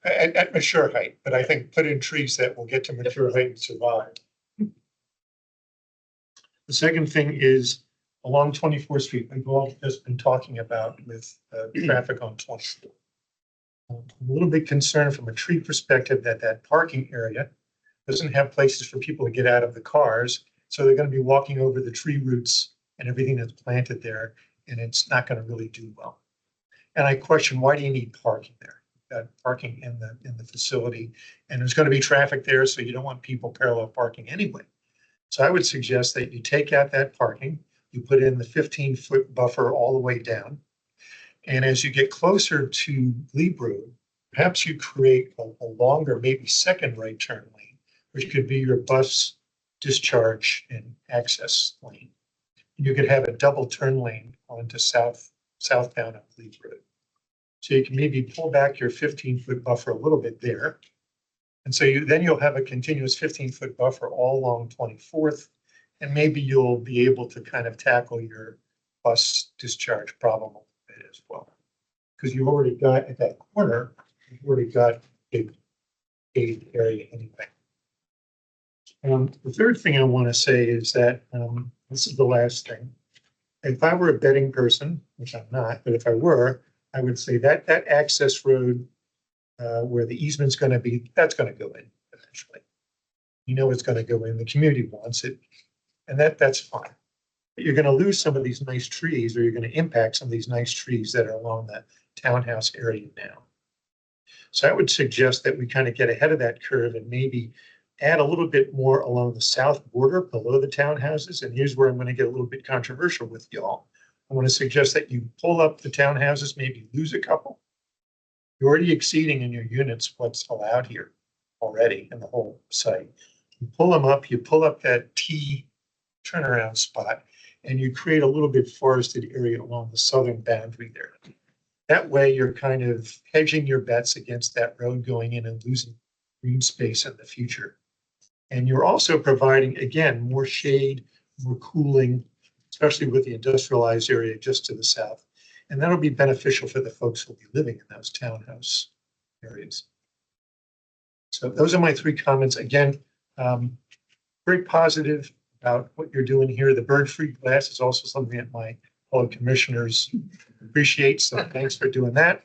At mature height, but I think put in trees that will get to mature height and survive. The second thing is along 24th Street, we've all just been talking about with traffic on 24th. I'm a little bit concerned from a tree perspective that parking area doesn't have places for people to get out of the cars. So they're going to be walking over the tree roots and everything that's planted there, and it's not going to really do well. And I question, why do you need parking there? You've got parking in the facility, and there's going to be traffic there, so you don't want people parallel parking anyway. So I would suggest that you take out that parking, you put in the 15-foot buffer all the way down. And as you get closer to Glebe Road, perhaps you create a longer, maybe second right turn lane, which could be your bus discharge and access lane. You could have a double turn lane onto southbound on Glebe Road. So you can maybe pull back your 15-foot buffer a little bit there. And so then you'll have a continuous 15-foot buffer all along 24th. And maybe you'll be able to kind of tackle your bus discharge problem a bit as well. Because you've already got at that corner, you've already got a gated area anyway. The third thing I want to say is that this is the last thing. If I were a betting person, which I'm not, but if I were, I would say that access road where the easement's going to be, that's going to go in eventually. You know it's going to go in. The community wants it, and that's fine. But you're going to lose some of these nice trees, or you're going to impact some of these nice trees that are along the townhouse area now. So I would suggest that we kind of get ahead of that curve and maybe add a little bit more along the south border below the townhouses. And here's where I'm going to get a little bit controversial with y'all. I want to suggest that you pull up the townhouses, maybe lose a couple. You're already exceeding in your units what's allowed here already in the whole site. You pull them up, you pull up that T turnaround spot, and you create a little bit forested area along the southern boundary there. That way you're kind of hedging your bets against that road going in and losing green space in the future. And you're also providing, again, more shade, more cooling, especially with the industrialized area just to the south. And that'll be beneficial for the folks who'll be living in those townhouse areas. So those are my three comments. Again, very positive about what you're doing here. The bird-free glass is also something that my fellow commissioners appreciate. So thanks for doing that.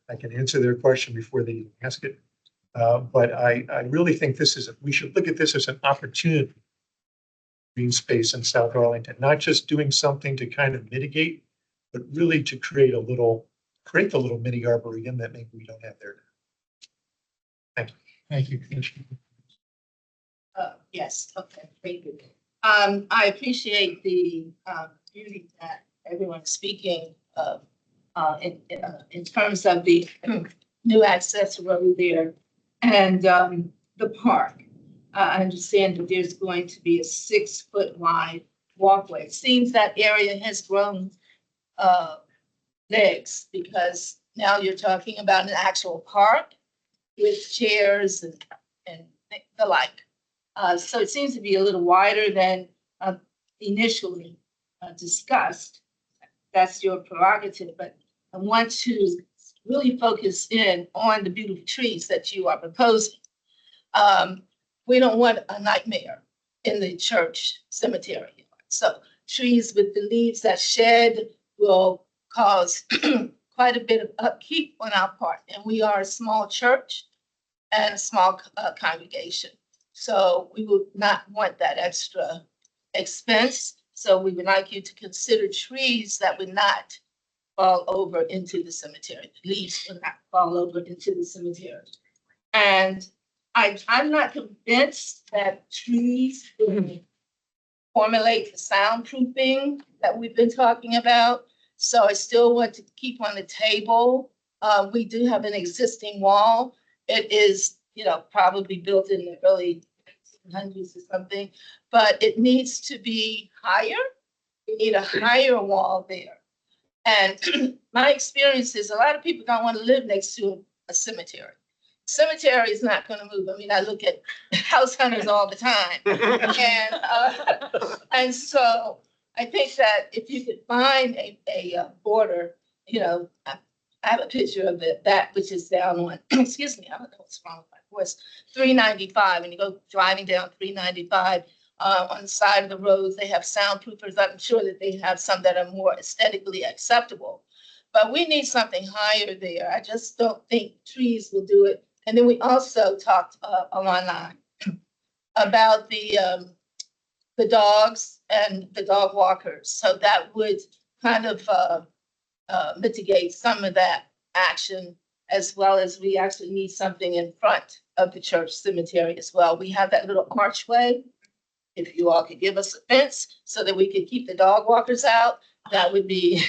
I can answer their question before they ask it. But I really think we should look at this as an opportunity. Green space in South Arlington, not just doing something to kind of mitigate, but really to create the little mini arboretum that maybe we don't have there now. Thank you. Commissioner. Yes, okay, thank you. I appreciate the beauty that everyone's speaking of in terms of the new access road there And the park. I understand that there's going to be a 6-foot wide walkway. It seems that area has grown legs because now you're talking about an actual park with chairs and the like. So it seems to be a little wider than initially discussed. That's your prerogative, but I want to really focus in on the beautiful trees that you are proposing. We don't want a nightmare in the church cemetery. So trees with the leaves that shed will cause quite a bit of upkeep on our part. And we are a small church and a small congregation. So we would not want that extra expense. So we would like you to consider trees that would not fall over into the cemetery. The leaves would not fall over into the cemetery. And I'm not convinced that trees will formulate the soundproofing that we've been talking about. So I still want to keep on the table. We do have an existing wall. It is, probably built in the early 1800s or something, but it needs to be higher. We need a higher wall there. And my experience is a lot of people don't want to live next to a cemetery. Cemetery is not going to move. I mean, I look at house hunters all the time. And so I think that if you could find a border, I have a picture of it, that which is down on, excuse me, I don't know what's wrong with my voice, 395. And you go driving down 395 on the side of the roads, they have soundproofers. I'm sure that they have some that are more aesthetically acceptable. But we need something higher there. I just don't think trees will do it. And then we also talked online about the dogs and the dog walkers. So that would kind of mitigate some of that action, as well as we actually need something in front of the church cemetery as well. We have that little archway. If you all could give us a fence so that we could keep the dog walkers out, that would be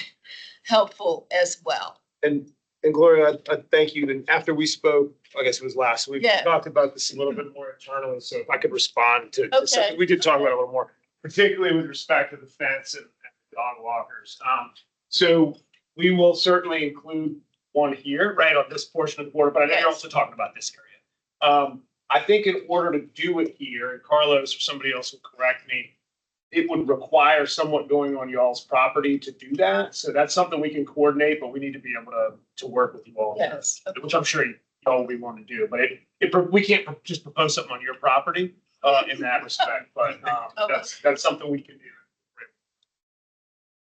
helpful as well. And Gloria, I thank you. And after we spoke, I guess it was last week, Yeah. we talked about this a little bit more internally. So if I could respond to Okay. something, we did talk about it a little more, particularly with respect to the fence and dog walkers. So we will certainly include one here, right, on this portion of the border, but I know you're also talking about this area. I think in order to do it here, and Carlos or somebody else will correct me, it would require somewhat going on y'all's property to do that. So that's something we can coordinate, but we need to be able to work with you all. Yes. Which I'm sure y'all will be wanting to do, but we can't just propose something on your property in that respect, but that's something we can do.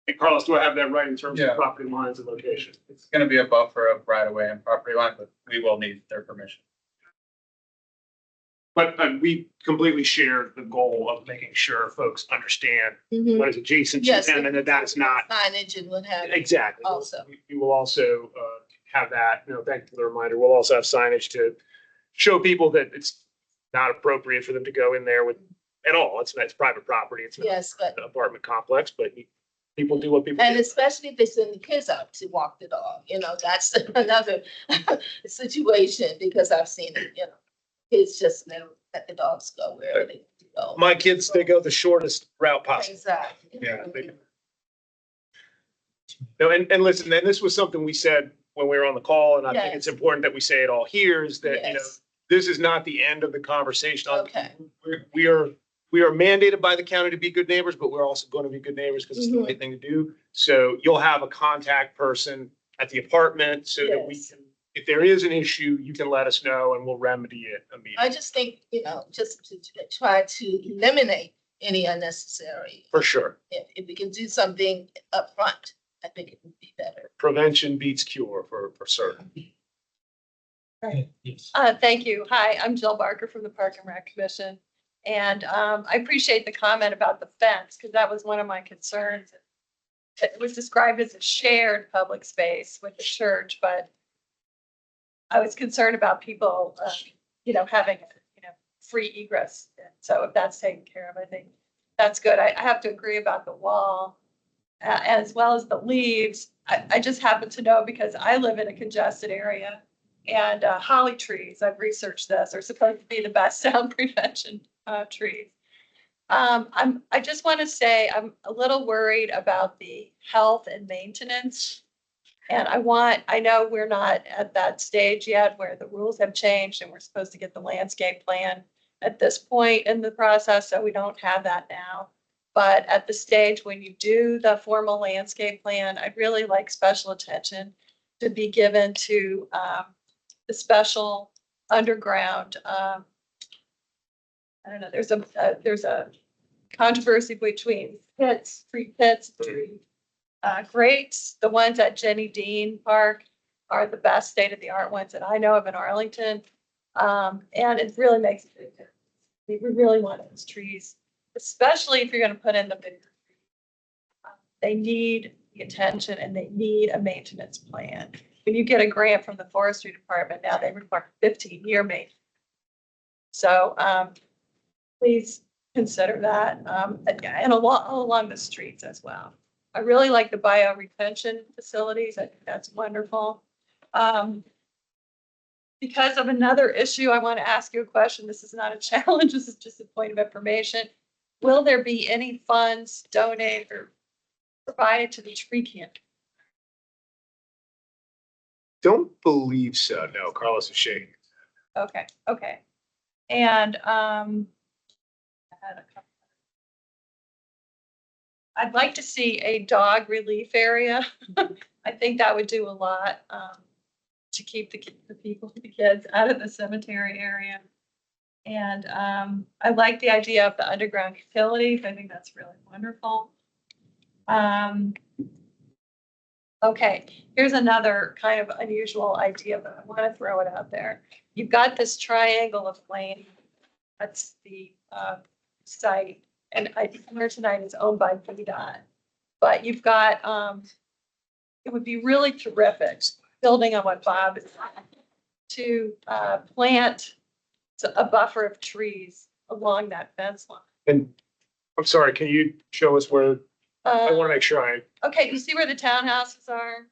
And Carlos, do I have that right in terms of property lines and location? It's going to be a buffer of right of way and property line, but we will need their permission. But we completely share the goal of making sure folks understand what is adjacent to Yes, them and that is not. Signage and what have you. Exactly. Also. You will also have that, thank you for the reminder. We'll also have signage to show people that it's not appropriate for them to go in there with at all. It's private property. It's not Yes, but an apartment complex, but people do what people and do. especially if they send the kids out to walk the dog, that's another situation because I've seen it, kids just never let the dogs go wherever they go. My kids, they go the shortest route possible. Exactly. Yeah. No, and listen, and this was something we said when we were on the call, and I think it's important that we say it all here is that, Yes. this is not the end of the conversation. Okay. We are mandated by the county to be good neighbors, but we're also going to be good neighbors because it's the right thing to do. So you'll have a contact person at the apartment so that we can, if there is an issue, you can let us know and we'll remedy it immediately. I just think, just to try to eliminate any unnecessary. For sure. If we can do something up front, I think it would be better. Prevention beats cure for certain. Yes. Thank you. Hi, I'm Jill Barker from the Park and Rec Commission. And I appreciate the comment about the fence because that was one of my concerns. It was described as a shared public space with the church, but I was concerned about people, having, free egress. So if that's taken care of, I think that's good. I have to agree about the wall as well as the leaves. I just happen to know because I live in a congested area And holly trees, I've researched this, are supposed to be the best sound prevention trees. I just want to say I'm a little worried about the health and maintenance. And I know we're not at that stage yet where the rules have changed and we're supposed to get the landscape plan at this point in the process, so we don't have that now. But at the stage when you do the formal landscape plan, I'd really like special attention to be given to the special underground. I don't know. There's a controversy between pits, tree pits, tree grates. The ones at Jenny Dean Park are the best state-of-the-art ones that I know of in Arlington, and it really makes a big difference. We really want those trees, especially if you're going to put in the big. They need the attention and they need a maintenance plan. When you get a grant from the forestry department now, they require 15-year maintenance. So please consider that, and along the streets as well. I really like the bioretention facilities. I think that's wonderful. Because of another issue, I want to ask you a question. This is not a challenge. This is just a point of information. Will there be any funds donated or provided to the tree camp? Don't believe so. No, Carlos is shaking. Okay. And I'd like to see a dog relief area. I think that would do a lot to keep the kids out of the cemetery area. And I like the idea of the underground utilities. I think that's really wonderful. Okay, here's another kind of unusual idea, but I want to throw it out there. You've got this triangle of land. That's the site. And I think tonight is owned by VDOT. But you've got, it would be really terrific, building on what Bob is saying, to plant a buffer of trees along that fence line. And I'm sorry, can you show us where? I want to make sure I. Okay, you see where the townhouses are?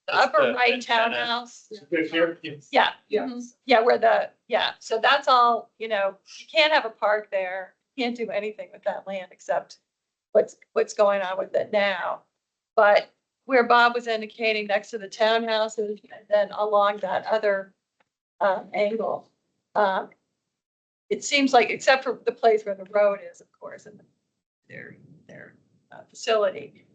The upper right townhouse. Here? Yeah. Yeah, so that's all, you can't have a park there. You can't do anything with that land except what's going on with it now. But where Bob was indicating next to the townhouses and then along that other angle, it seems like, except for the place where the road is, of course, and their facility,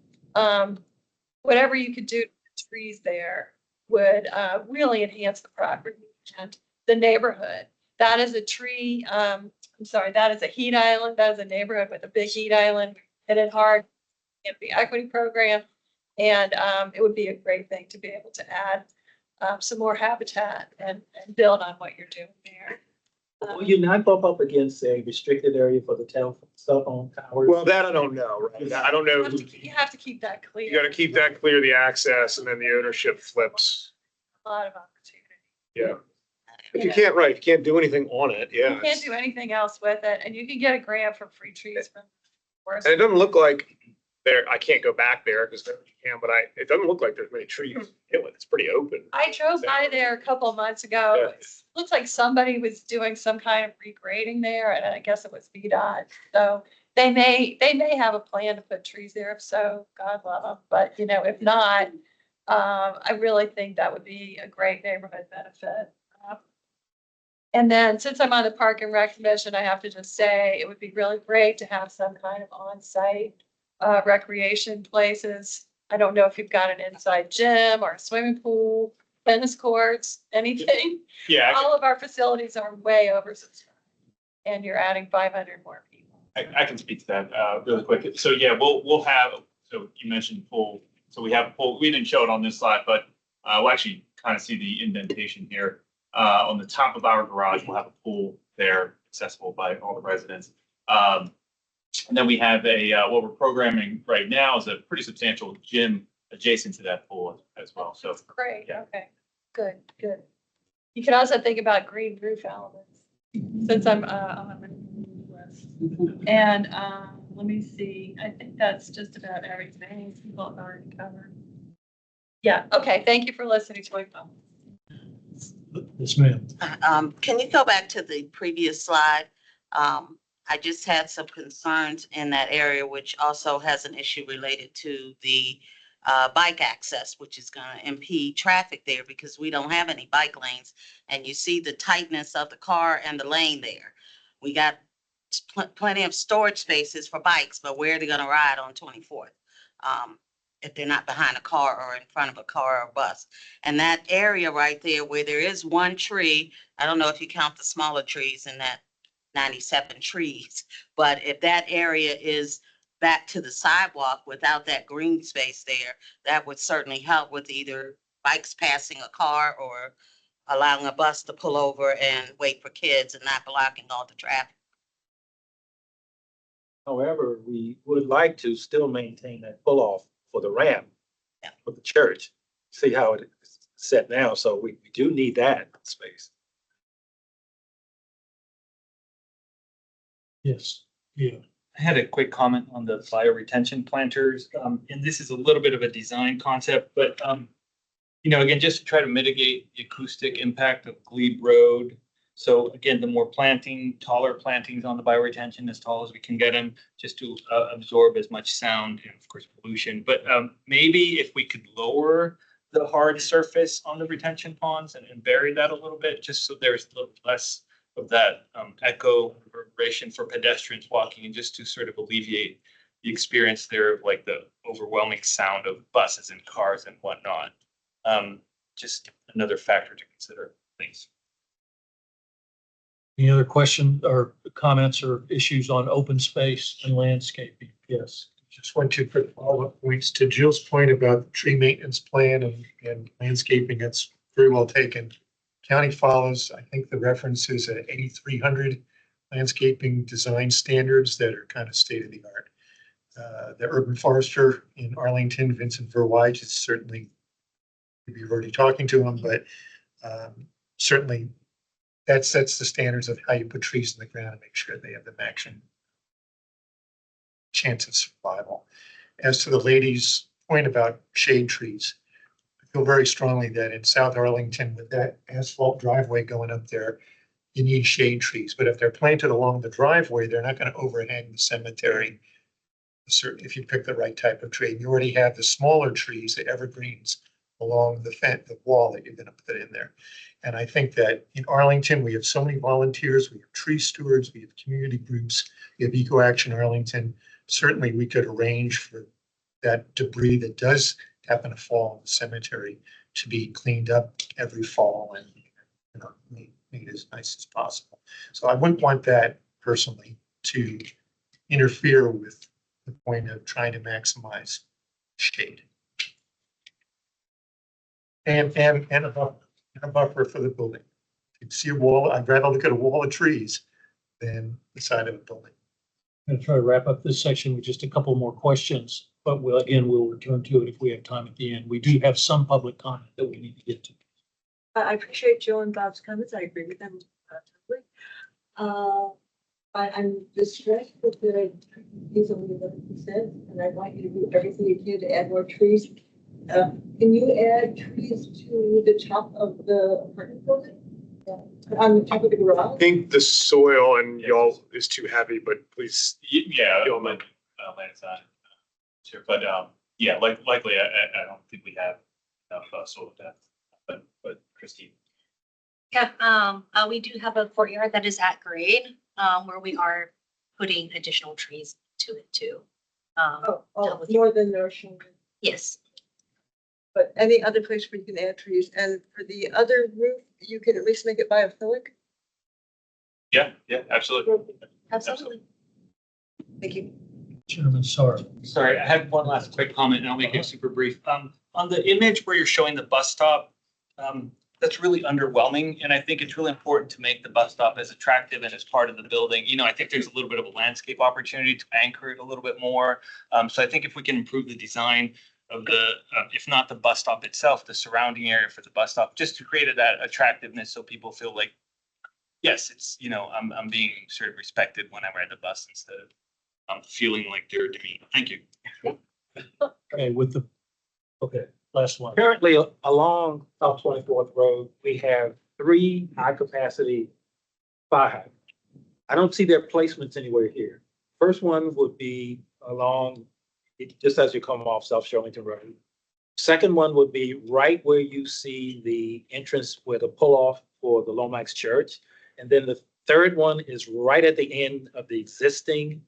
whatever you could do to the trees there would really enhance the property and the neighborhood. That is a tree, that is a heat island. That is a neighborhood with a big heat island. Hit it hard in the equity program. And it would be a great thing to be able to add some more habitat and build on what you're doing there. Will you not bump up against a restricted area for the cell phone towers? Well, that I don't know, right? I don't know. You have to keep that clear. You got to keep that clear, the access, and then the ownership flips. A lot of opportunity. Yeah. If you can't, right, you can't do anything on it, yeah. You can't do anything else with it, and you can get a grant for free trees from forest. And it doesn't look like there, I can't go back there because you can, but it doesn't look like there's many trees. It's pretty open. I drove by there a couple of months ago. Yeah. It looks like somebody was doing some kind of regrading there, and I guess it was VDOT. So they may have a plan to put trees there. If so, God love them. But if not, I really think that would be a great neighborhood benefit. And then since I'm on the Park and Rec Commission, I have to just say it would be really great to have some kind of on-site recreation places. I don't know if you've got an inside gym or a swimming pool, tennis courts, anything. Yeah. All of our facilities are way oversubscribed, and you're adding 500 more people. I can speak to that really quick. So yeah, we'll have, so you mentioned pool. So we have a pool. We didn't show it on this slide, but we'll actually kind of see the indentation here. On the top of our garage, we'll have a pool there accessible by all the residents. And then we have what we're programming right now is a pretty substantial gym adjacent to that pool as well. So That's great. yeah. Okay, good. You can also think about green roof elements, since I'm on the list. And let me see, I think that's just about everything people have already covered. Yeah, okay, thank you for listening to my comments. Yes, ma'am. Can you go back to the previous slide? I just had some concerns in that area, which also has an issue related to the bike access, which is gonna impede traffic there because we don't have any bike lanes. And you see the tightness of the car and the lane there. We got plenty of storage spaces for bikes, but where are they gonna ride on 24th? If they're not behind a car or in front of a car or a bus. And that area right there where there is one tree, I don't know if you count the smaller trees in that 97 trees, but if that area is back to the sidewalk without that green space there, that would certainly help with either bikes passing a car or allowing a bus to pull over and wait for kids and not blocking all the traffic. However, we would like to still maintain that pull off for the ramp for the church. See how it is set now. So we do need that space. Yes, yeah. I had a quick comment on the bioretention planters, and this is a little bit of a design concept, but again, just to try to mitigate the acoustic impact of Glebe Road. So again, the more taller plantings on the bioretention, as tall as we can get them, just to absorb as much sound and of course pollution. But maybe if we could lower the hard surface on the retention ponds and bury that a little bit, just so there's a little less of that echo reverberation for pedestrians walking, and just to sort of alleviate the experience there of like the overwhelming sound of buses and cars and whatnot. Just another factor to consider. Thanks. Any other questions or comments or issues on open space and landscaping? Yes. Just want to put follow-up points to Jill's point about the tree maintenance plan and landscaping. That's very well taken. County follows, I think the reference is at 8,300 landscaping design standards that are kind of state of the art. The urban forester in Arlington, Vincent Verweij, is certainly, maybe you're already talking to him, but certainly that sets the standards of how you put trees in the ground and make sure they have the maximum chance of survival. As to the lady's point about shade trees, I feel very strongly that in South Arlington, with that asphalt driveway going up there, you need shade trees. But if they're planted along the driveway, they're not going to overhang the cemetery. If you pick the right type of tree, you already have the smaller trees, the evergreens, along the fence, the wall that you're going to put in there. And I think that in Arlington, we have so many volunteers, we have tree stewards, we have community groups, we have Eco Action Arlington. Certainly we could arrange for that debris that does happen to fall in the cemetery to be cleaned up every fall and made as nice as possible. So I wouldn't want that personally to interfere with the point of trying to maximize shade. And a buffer for the building. If you see a wall, I'd rather look at a wall of trees than the side of a building. I'm going to try to wrap up this section with just a couple more questions, but we'll return to it if we have time at the end. We do have some public comment that we need to get to. I appreciate Joe and Bob's comments. I agree with them totally. I'm distressed with the these only 11%, and I want you to do everything you can to add more trees. Can you add trees to the top of the apartment building? On the top of the I garage? think the soil and y'all is too heavy, but please. Yeah, y'all land aside. Sure, but yeah, likely I don't think we have enough soil depth. But Christine. Yeah, we do have a courtyard that is at grade, where we are putting additional trees to it too. More than they're showing. Yes. But any other place where you can add trees, and for the other roof, you can at least make it biophilic? Yeah, absolutely. Absolutely. Thank you. Chairman, sorry. Sorry, I had one last quick comment and I'll make it super brief. On the image where you're showing the bus stop, that's really underwhelming. And I think it's really important to make the bus stop as attractive and as part of the building. I think there's a little bit of a landscape opportunity to anchor it a little bit more. So I think if we can improve the design of the, if not the bus stop itself, the surrounding area for the bus stop, just to create that attractiveness so people feel like, yes, it's, I'm being sort of respected when I ride the bus instead of feeling like they're demeaned. Thank you. Okay, last one. Currently along South 24th Road, we have 3 high-capacity fire hydrants. I don't see their placements anywhere here. First one would be along, just as you come off South Shirlington Road. Second one would be right where you see the entrance where the pull-off for the Lomax Church. And then the third one is right at the end of the existing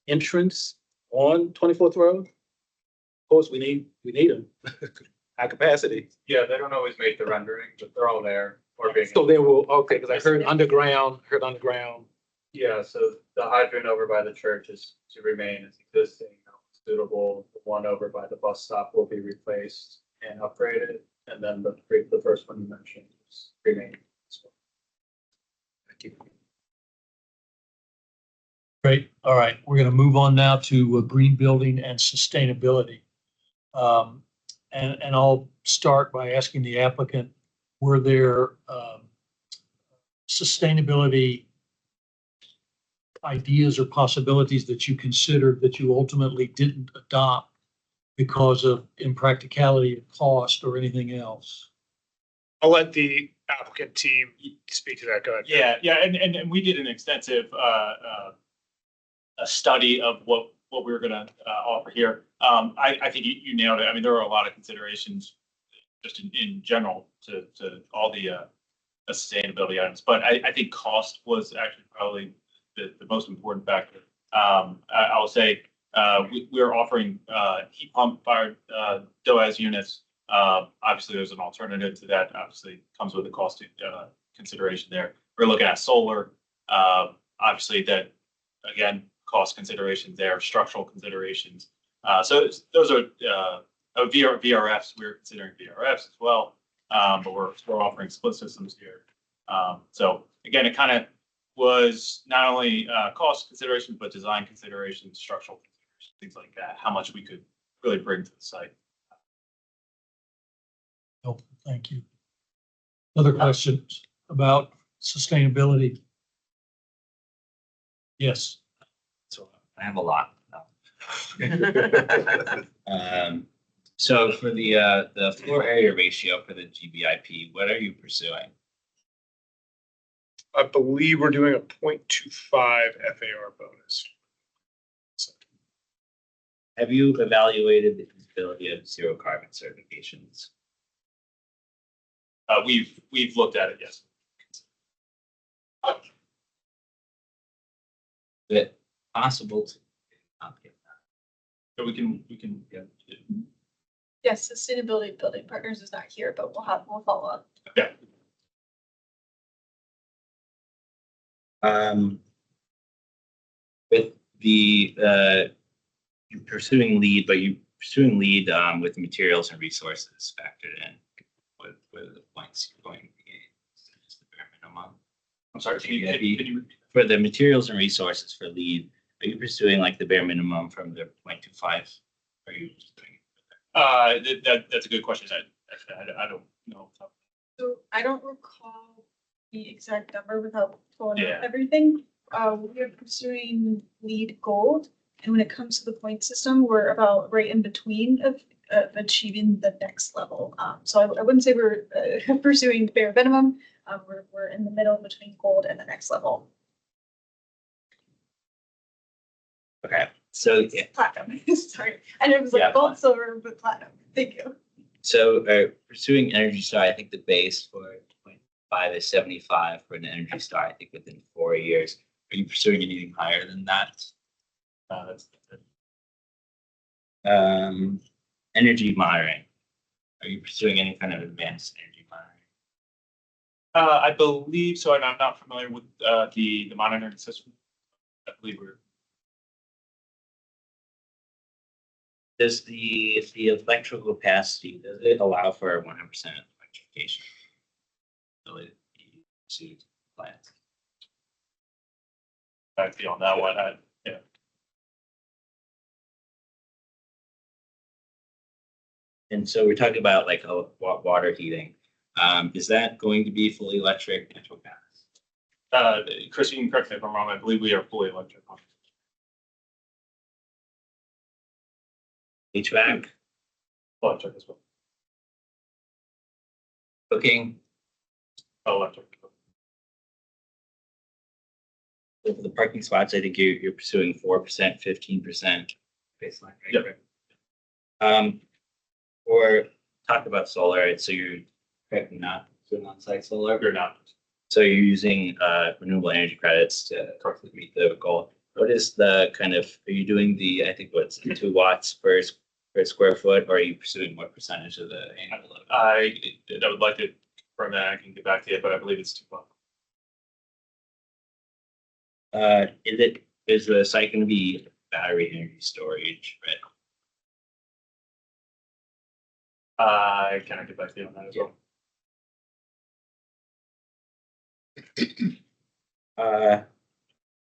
entrance on 24th Road. Of course, we need them, high capacity. Yeah, they don't always make the rendering, but they're all there or being. So they will, okay, because I heard underground. Yeah, so the hydrant over by the church is to remain as existing, suitable. The one over by the bus stop will be replaced and upgraded. And then the first one you mentioned is remaining. Thank you. Great. All right. We're going to move on now to green building and sustainability. And I'll start by asking the applicant, were there sustainability ideas or possibilities that you considered that you ultimately didn't adopt because of impracticality of cost or anything else? I'll let the applicant team speak to that. Go ahead. Yeah, and we did an extensive a study of what we were gonna offer here. I think you nailed it. I mean, there are a lot of considerations just in general to all the sustainability items, but I think cost was actually probably the most important factor. I will say we're offering heat pump fired DOAS units. Obviously, there's an alternative to that. Obviously, comes with a cost consideration there. We're looking at solar. Obviously, that again, cost considerations there, structural considerations. So those are VRFs. We're considering VRFs as well, but we're offering split systems here. So again, it kind of was not only cost considerations, but design considerations, structural considerations, things like that. How much we could really bring to the site. Helpful. Thank you. Other questions about sustainability? Yes. So I have a lot. So for the floor area ratio for the GBIP, what are you pursuing? I believe we're doing a 0.25 FAR bonus. Have you evaluated the feasibility of zero carbon certifications? We've looked at it, yes. Is it possible to not get that? So we can yeah. Yes, Sustainability Building Partners is not here, but we'll follow up. Yeah. With the you're pursuing lead, but you're pursuing lead with materials and resources factored in. What are the points you're going to gain? Is the bare minimum? I'm sorry, can you repeat? For the materials and resources for lead, are you pursuing like the bare minimum from the 0.25? Or are you just doing That's a good question. I don't know. So I don't recall the exact number without pulling Yeah. up everything. We are pursuing lead gold, and when it comes to the point system, we're about right in between of achieving the next level. So I wouldn't say we're pursuing bare minimum. We're in the middle between gold and the next level. Okay, so yeah. Platinum. Sorry, I know it was like Yeah, gold, silver, but platinum. Thank you. So pursuing Energy Star, I think the base for 0.5 is 75 for an Energy Star, I think within 4 years. Are you pursuing anything higher than that? Energy monitoring. Are you pursuing any kind of advanced energy monitoring? I believe so, and I'm not familiar with the monitoring system. I believe we're. Does the electrical capacity, does it allow for 100% electrification? Related to plants? Actually, on that one, yeah. And so we're talking about like water heating. Is that going to be fully electric, natural gas? Chris, you can correct me if I'm wrong. I believe we are fully electric. HVAC? Electric as well. Cooking? electric. For the parking spots, I think you're pursuing 4%, 15% baseline, right? Yep. Or talk about solar, right? So you're correct, not doing on-site solar. You're not. So you're using renewable energy credits to meet the goal. What is the kind of, are you doing the, I think what's 2 watts per square foot, or are you pursuing what percentage of the annual load? I would like to confirm that. I can get back to you, but I believe it's 2 bucks. Is the site going to be battery energy storage, right? I cannot get back to you on that as well.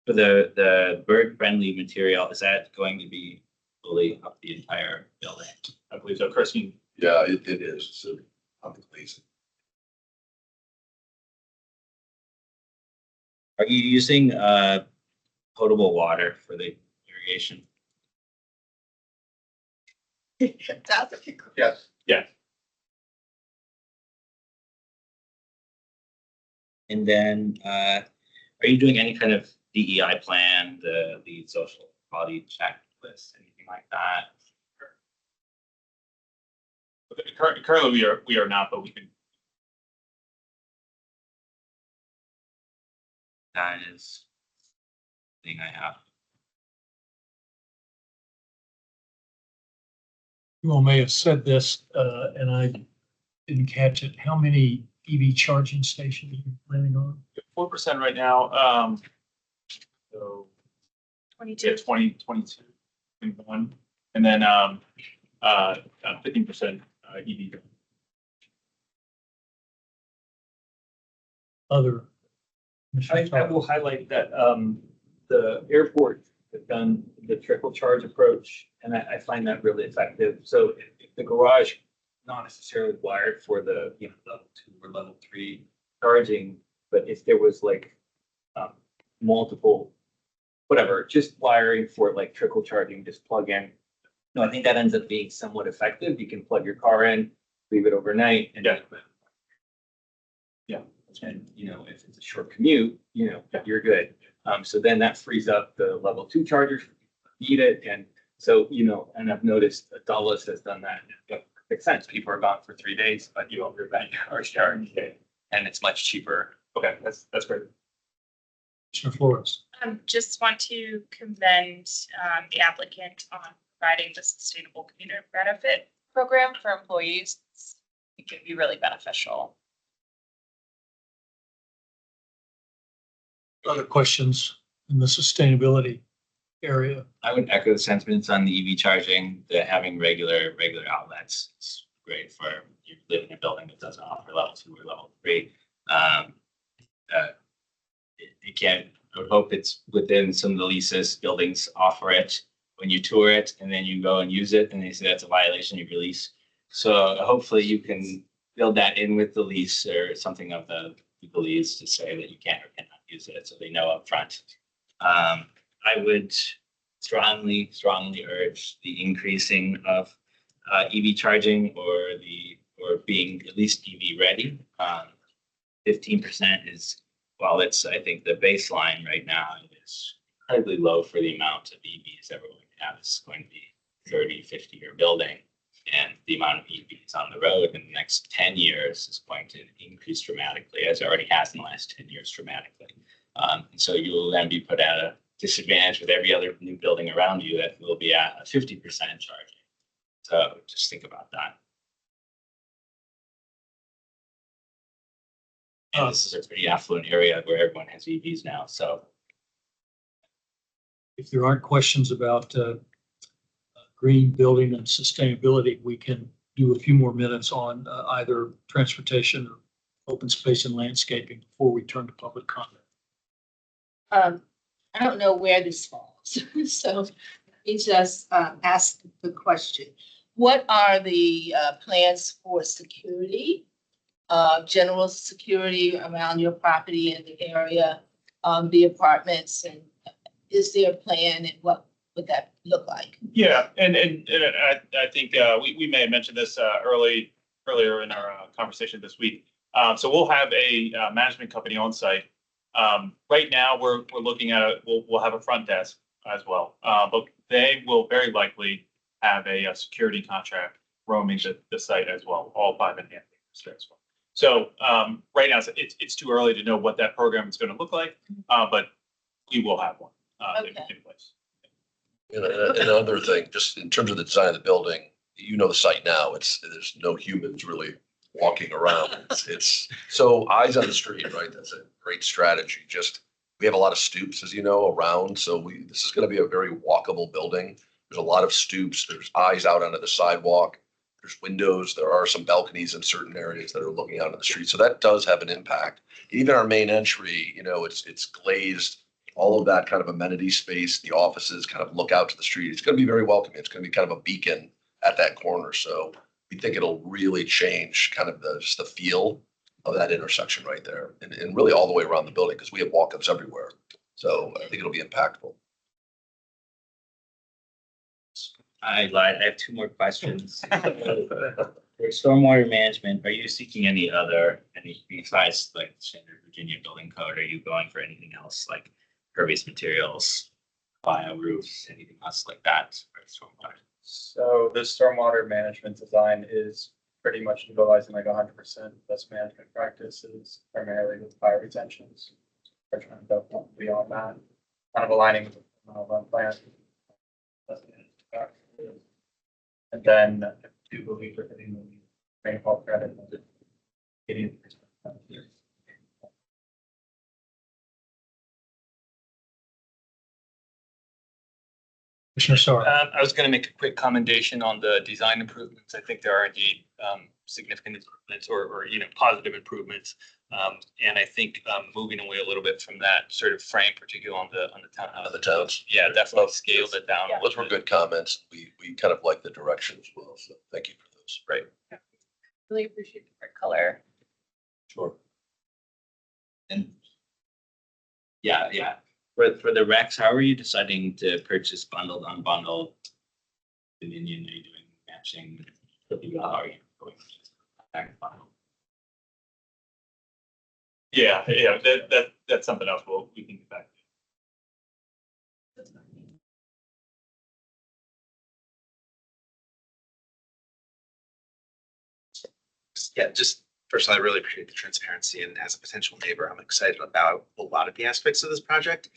For the bird friendly material, is that going to be fully up the entire building? I believe so. Christine. Yeah, it is. So I'm pleased. Are you using potable water for the irrigation? Yes. Yeah. And then are you doing any kind of DEI plan, the lead social quality checklist, anything like that? Currently, we are not, but we can. That is the thing I have. You all may have said this, and I didn't catch it. How many EV charging stations are you planning on? 4% right now. So 22. yeah, 22, 21, and then 15% EV. Other. I will highlight that the airport has done the trickle charge approach, and I find that really effective. So if the garage not necessarily wired for the level 2 or level 3 charging, but if there was like multiple, whatever, just wiring for like trickle charging, just plug in. No, I think that ends up being somewhat effective. You can plug your car in, leave it overnight, and and if it's a short commute, you're good. So then that frees up the level 2 chargers for people that need it. And so, and I've noticed that Dulles has done that. It makes sense. People are gone for 3 days, but you don't prevent your car charge, and it's much cheaper. Okay, that's great. Commissioner Flores. Just want to commend the applicant on providing the sustainable community benefit program for employees. It can be really beneficial. Other questions in the sustainability area? I would echo the sentiments on the EV charging, that having regular outlets is great for you live in a building that doesn't offer level 2 or level 3. I would hope it's within some of the leases, buildings offer it when you tour it, and then you go and use it, and they say that's a violation of your lease. So hopefully you can build that in with the lease or something of the lease to say that you can or cannot use it, so they know up front. I would strongly urge the increasing of EV charging or being at least EV ready. 15% is, well, it's, I think the baseline right now is incredibly low for the amount of EVs that we're going to have. It's going to be 30, 50-year building. And the amount of EVs on the road in the next 10 years is going to increase dramatically, as it already has in the last 10 years dramatically. And so you will then be put at a disadvantage with every other new building around you that will be at a 50% charging. So just think about that. And this is a pretty affluent area where everyone has EVs now. So If there aren't questions about green building and sustainability, we can do a few more minutes on either transportation or open space and landscaping before we turn to public comment. I don't know where this falls, so let me just ask the question. What are the plans for security, general security around your property in the area, the apartments, and is there a plan and what would that look like? Yeah, and I think we may have mentioned this earlier in our conversation this week. So we'll have a management company on site. Right now, we're looking at we'll have a front desk as well, but they will very likely have a security contract roaming the site as well, all 5.5 acres there as well. So right now, it's too early to know what that program is going to look like, but we will have one in place. And another thing, just in terms of the design of the building, you know the site now, there's no humans really walking around. It's so eyes on the street, right? That's a great strategy. Just, we have a lot of stoops, as you know, around. So this is going to be a very walkable building. There's a lot of stoops. There's eyes out onto the sidewalk. There's windows. There are some balconies in certain areas that are looking out on the street. So that does have an impact. Even our main entry, it's glazed. All of that kind of amenity space, the offices kind of look out to the street. It's going to be very welcoming. It's going to be kind of a beacon at that corner. So we think it'll really change kind of just the feel of that intersection right there, and really all the way around the building, because we have walk-ups everywhere. So I think it'll be impactful. I lied. I have two more questions. For stormwater management, are you seeking any besides like standard Virginia building code? Are you going for anything else like pervious materials, bio roofs, anything else like that for stormwater? So the stormwater management design is pretty much utilizing like 100% best management practices, primarily with fire retentions. We're trying to go beyond that, kind of aligning with the plan. And then I do believe we're getting the rainfall credit. Getting Commissioner Sorrow. I was going to make a quick commendation on the design improvements. I think there are indeed significant improvements or positive improvements. And I think moving away a little bit from that sort of frame, particularly on the townhouse. The towns. Yeah, definitely scaled it down. Those were good comments. We kind of like the direction as well. So thank you for those. Right. Really appreciate the brick color. Sure. And yeah. For the Rex, how are you deciding to purchase bundled, unbundled? Dominion, are you doing matching? How are you going back bundle? Yeah, that's something else we can get back to. Yeah, just personally, I really appreciate the transparency, and as a potential neighbor, I'm excited about a lot of the aspects of this project.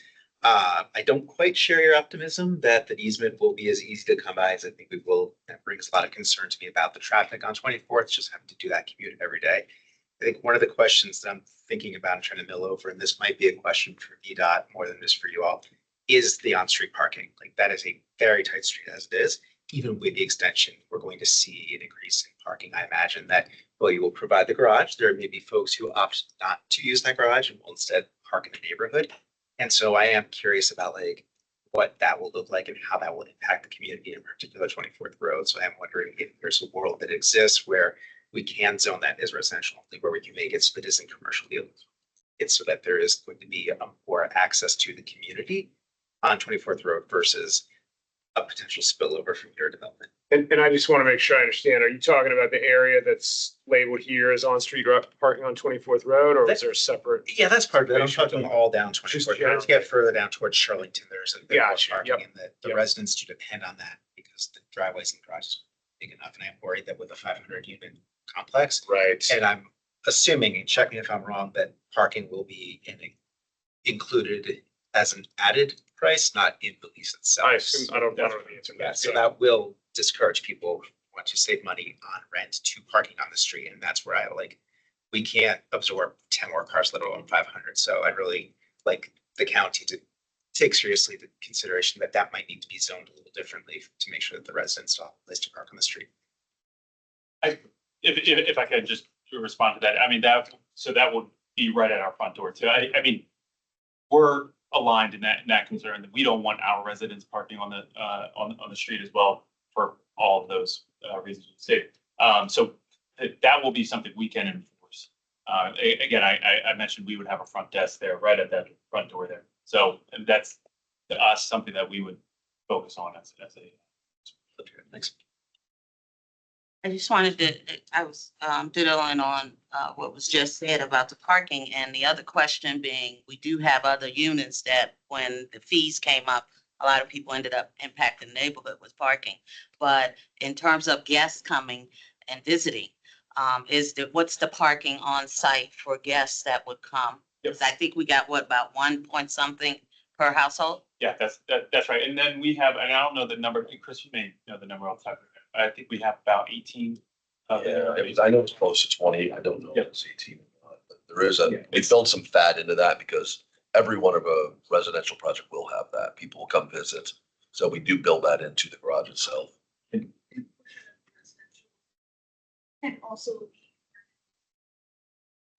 I don't quite share your optimism that the easement will be as easy to come by as I think we will. That brings a lot of concern to me about the traffic on 24th, just having to do that commute every day. I think one of the questions that I'm thinking about and trying to mill over, and this might be a question for VDOT more than just for you all, is the on-street parking. Like, that is a very tight street as it is. Even with the extension, we're going to see an increase in parking. I imagine that, well, you will provide the garage. There may be folks who opt not to use that garage and will instead park in the neighborhood. And so I am curious about like what that will look like and how that will impact the community, in particular 24th Road. So I am wondering if there's a world that exists where we can zone that as residential, where we can make it split as in commercial deals. It's so that there is going to be more access to the community on 24th Road versus a potential spillover from your development. And I just want to make sure I understand, are you talking about the area that's labeled here as on-street parking on 24th Road, or is there a separate? Yeah, that's part of it. I'm talking all down 24th Road. To get further down towards Charlington, there's a bit more parking, and the residents do depend on that because the driveways and garages are big enough, and I'm worried that with a 500 unit complex. Right. And I'm assuming, and check me if I'm wrong, that parking will be included as an added price, not in the lease itself. I assume, I don't know the answer to Yeah, that. so that will discourage people who want to save money on rent to parking on the street. And that's where we can't absorb 10 more cars, let alone 500. So I really like the county to take seriously the consideration that might need to be zoned a little differently to make sure that the residents don't have a place to park on the street. If I could just respond to that, I mean, that would be right at our front door too. I mean, we're aligned in that concern that we don't want our residents parking on the street as well for all of those reasons you stated. So that will be something we can enforce. Again, I mentioned we would have a front desk there, right at that front door there. So that's to us something that we would focus on as a. Thanks. I just wanted to, I was doodling on what was just said about the parking, and the other question being, we do have other units that when the fees came up, a lot of people ended up impacting the neighborhood with parking. But in terms of guests coming and visiting, what's the parking on site for guests that would come? Because I think we got what, about 1 point something per household? Yeah, that's right. And then we have, and I don't know the number, and Chris, you may know the number off the top of your head. I think we have about 18. I know it's close to 20. I don't know if it's 18 or not, but there is we built some fat into that because every one of a residential project will have that. People will come visit. So we do build that into the garage itself. And also.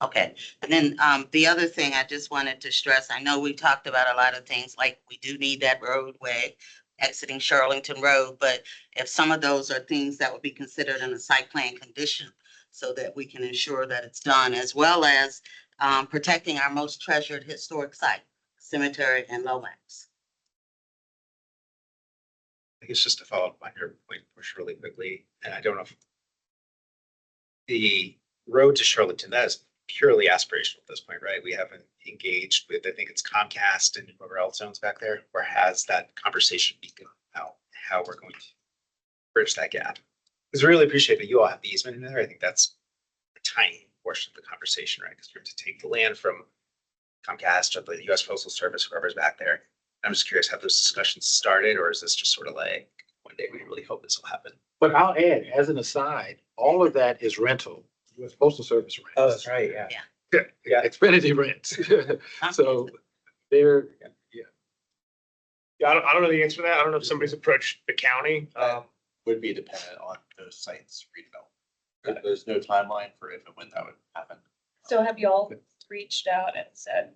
Okay, and then the other thing I just wanted to stress, I know we talked about a lot of things, like we do need that roadway exiting Shirlington Road, but if some of those are things that would be considered in a site plan condition so that we can ensure that it's done, as well as protecting our most treasured historic site, cemetery and Lomax. I guess just to follow up on your point, push really quickly, and I don't know if the road to Shirlington, that is purely aspirational at this point, right? We haven't engaged with, I think it's Comcast and whoever else owns back there, or has that conversation begun about how we're going to bridge that gap. Because we really appreciate that you all have the easement in there. I think that's a tiny portion of the conversation, right? Because you're to take the land from Comcast or the US Postal Service, whoever's back there. I'm just curious, have those discussions started, or is this just sort of like, one day we really hope this will happen? But I'll add, as an aside, all of that is rental. US Postal Service rent. Oh, that's right, yeah. Yeah, Xfinity rents. So they're, Yeah, I don't know the answer to that. I don't know if somebody's approached the county. Would be dependent on those sites redevelopment. There's no timeline for if and when that would happen. So have y'all reached out and said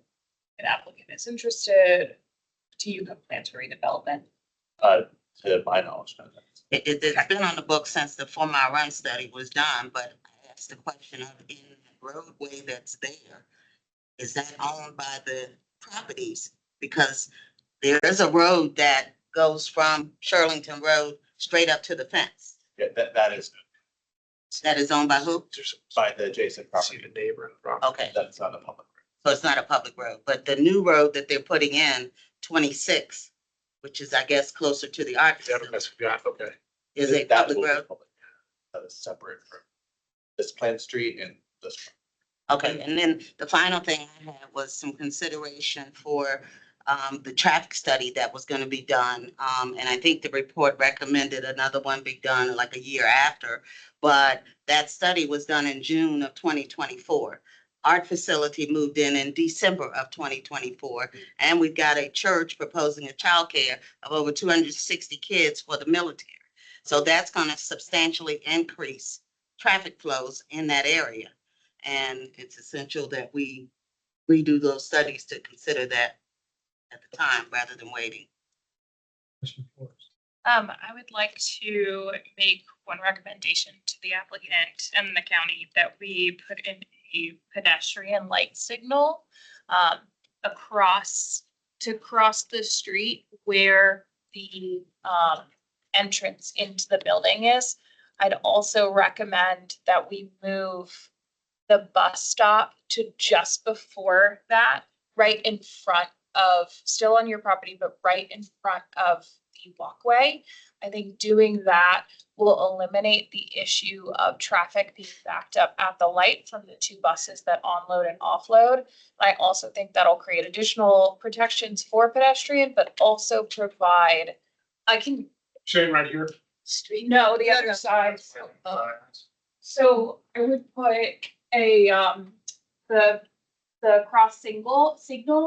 an applicant is interested? Do you have plans for redevelopment? To my knowledge, no. It's been on the book since the 4 Mile Run study was done, but I asked the question of, in the roadway that's there, is that owned by the properties? Because there is a road that goes from Shirlington Road straight up to the fence. Yeah, that is. That is owned by who? By the adjacent property. The neighbor. Okay, That's not a public road. so it's not a public road, but the new road that they're putting in, 26, which is, I guess, closer to the art facility, Okay. is a That public will be road. public. That is separate from this Plant Street and this. Okay, and then the final thing I had was some consideration for the traffic study that was gonna be done. And I think the report recommended another one be done like a year after. But that study was done in June of 2024. Art facility moved in December of 2024. And we've got a church proposing a childcare of over 260 kids for the military. So that's gonna substantially increase traffic flows in that area. And it's essential that we redo those studies to consider that at the time rather than waiting. I would like to make one recommendation to the applicant and the county that we put in a pedestrian light signal across the street where the entrance into the building is. I'd also recommend that we move the bus stop to just before that, right in front of, still on your property, but right in front of the walkway. I think doing that will eliminate the issue of traffic being backed up at the light from the 2 buses that onload and offload. I also think that'll create additional protections for pedestrian, but also provide, I can. Shane, right here. Street, no, the other side. So I would put a, the cross signal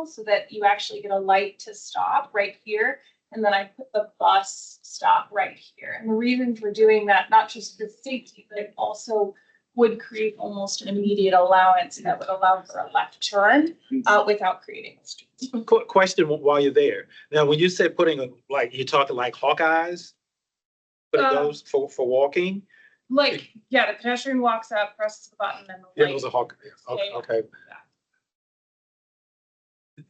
so that you actually get a light to stop right here. And then I put the bus stop right here. And the reason for doing that, not just for safety, but it also would create almost an immediate allowance that would allow for a left turn without creating a street. Question while you're there. Now, when you say putting you're talking like Hawkeyes? Putting those for walking? Like, yeah, the pedestrian walks up, presses the button, and the Yeah, light. those are Hawkeyes. Okay. Okay.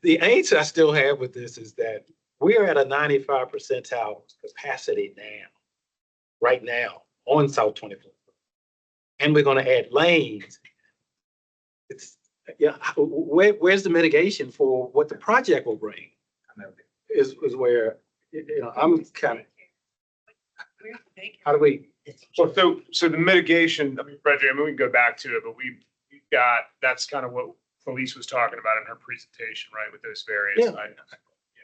The angst I still have with this is that we are at a 95 percentile capacity now, right now, on South 24th. and we're gonna add lanes. It's, yeah, where's the mitigation for what the project will bring? Is where, you know, I'm kind of, how do we? So the mitigation, I mean, Frederick, I mean, we can go back to it, but we've got, that's kind of what Felice was talking about in her presentation, right, with those various. Yeah.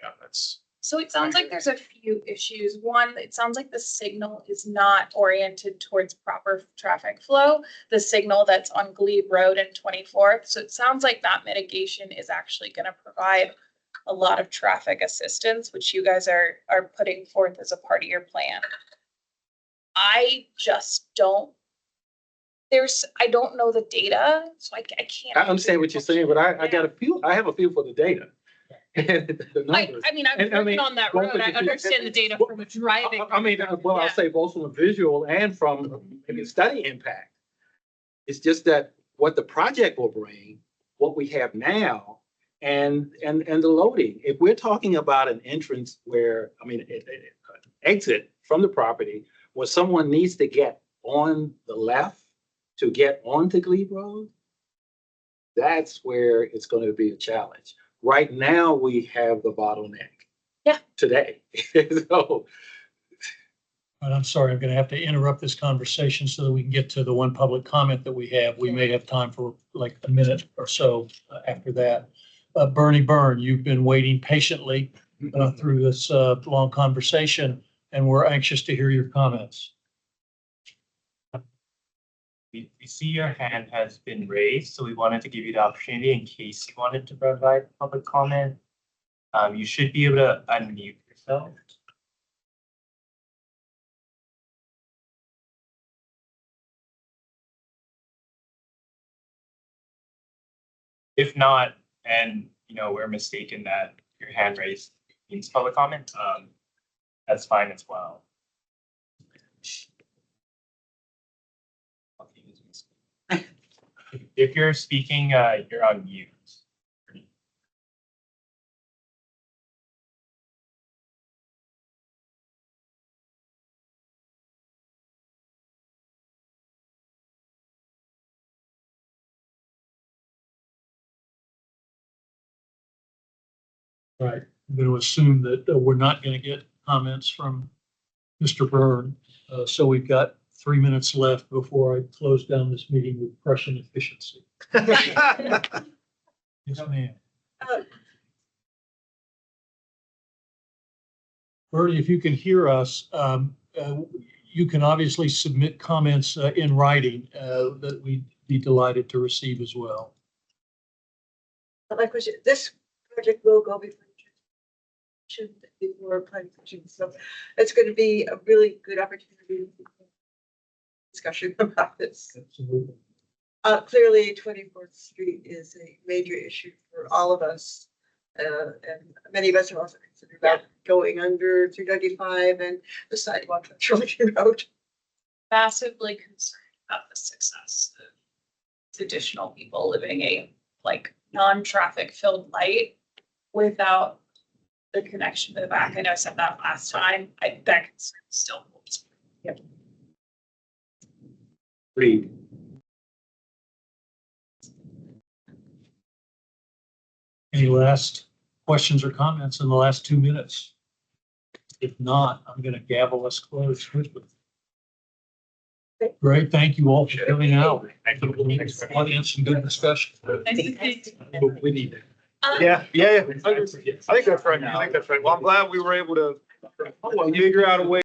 Yeah, that's. So it sounds like there's a few issues. One, it sounds like the signal is not oriented towards proper traffic flow, the signal that's on Glebe Road and 24th. So it sounds like that mitigation is actually going to provide a lot of traffic assistance, which you guys are putting forth as a part of your plan. I just don't, I don't know the data, so I can't. I understand what you're saying, but I got a feel, I have a feel for the data. The I numbers. mean, I've And I driven mean, on that both road. with I the- understand the data from a driving. I mean, well, I'll say both from a visual and from maybe study impact. It's just that what the project will bring, what we have now, and the loading. If we're talking about an entrance where, I mean, exit from the property where someone needs to get on the left to get onto Glebe Road, that's where it's going to be a challenge. Right now, we have the bottleneck. Yeah. Today. So, And I'm sorry, I'm going to have to interrupt this conversation so that we can get to the one public comment that we have. We may have time for like a minute or so after that. Bernie Byrne, you've been waiting patiently through this long conversation, and we're anxious to hear your comments. We see your hand has been raised, so we wanted to give you the opportunity in case you wanted to provide public comment. You should be able to unmute yourself. If not, and you know, we're mistaken that your hand raised means public comment, that's fine as well. If you're speaking, you're on mute. Right. I'm going to assume that we're not going to get comments from Mr. Byrne. So we've got 3 minutes left before I close down this meeting with Prussian efficiency. Yes, ma'am. Bernie, if you can hear us, you can obviously submit comments in writing that we'd be delighted to receive as well. My question, this project will go before planning commission, so it's going to be a really good opportunity discussion about this. Absolutely. Clearly, 24th Street is a major issue for all of us. And many of us are also concerned about going under 395 and the sidewalk on Arlington Road. Massively concerned about the success of additional people living a like non-traffic filled light without the connection to the back. I know I said that last time. That concern still holds. Yep. Agreed. Any last questions or comments in the last 2 minutes? If not, I'm going to gavel us close quickly. Great. Thank you all for coming out. Audience and good discussion. We need that. Yeah. I think that's right. Well, I'm glad we were able to figure out a way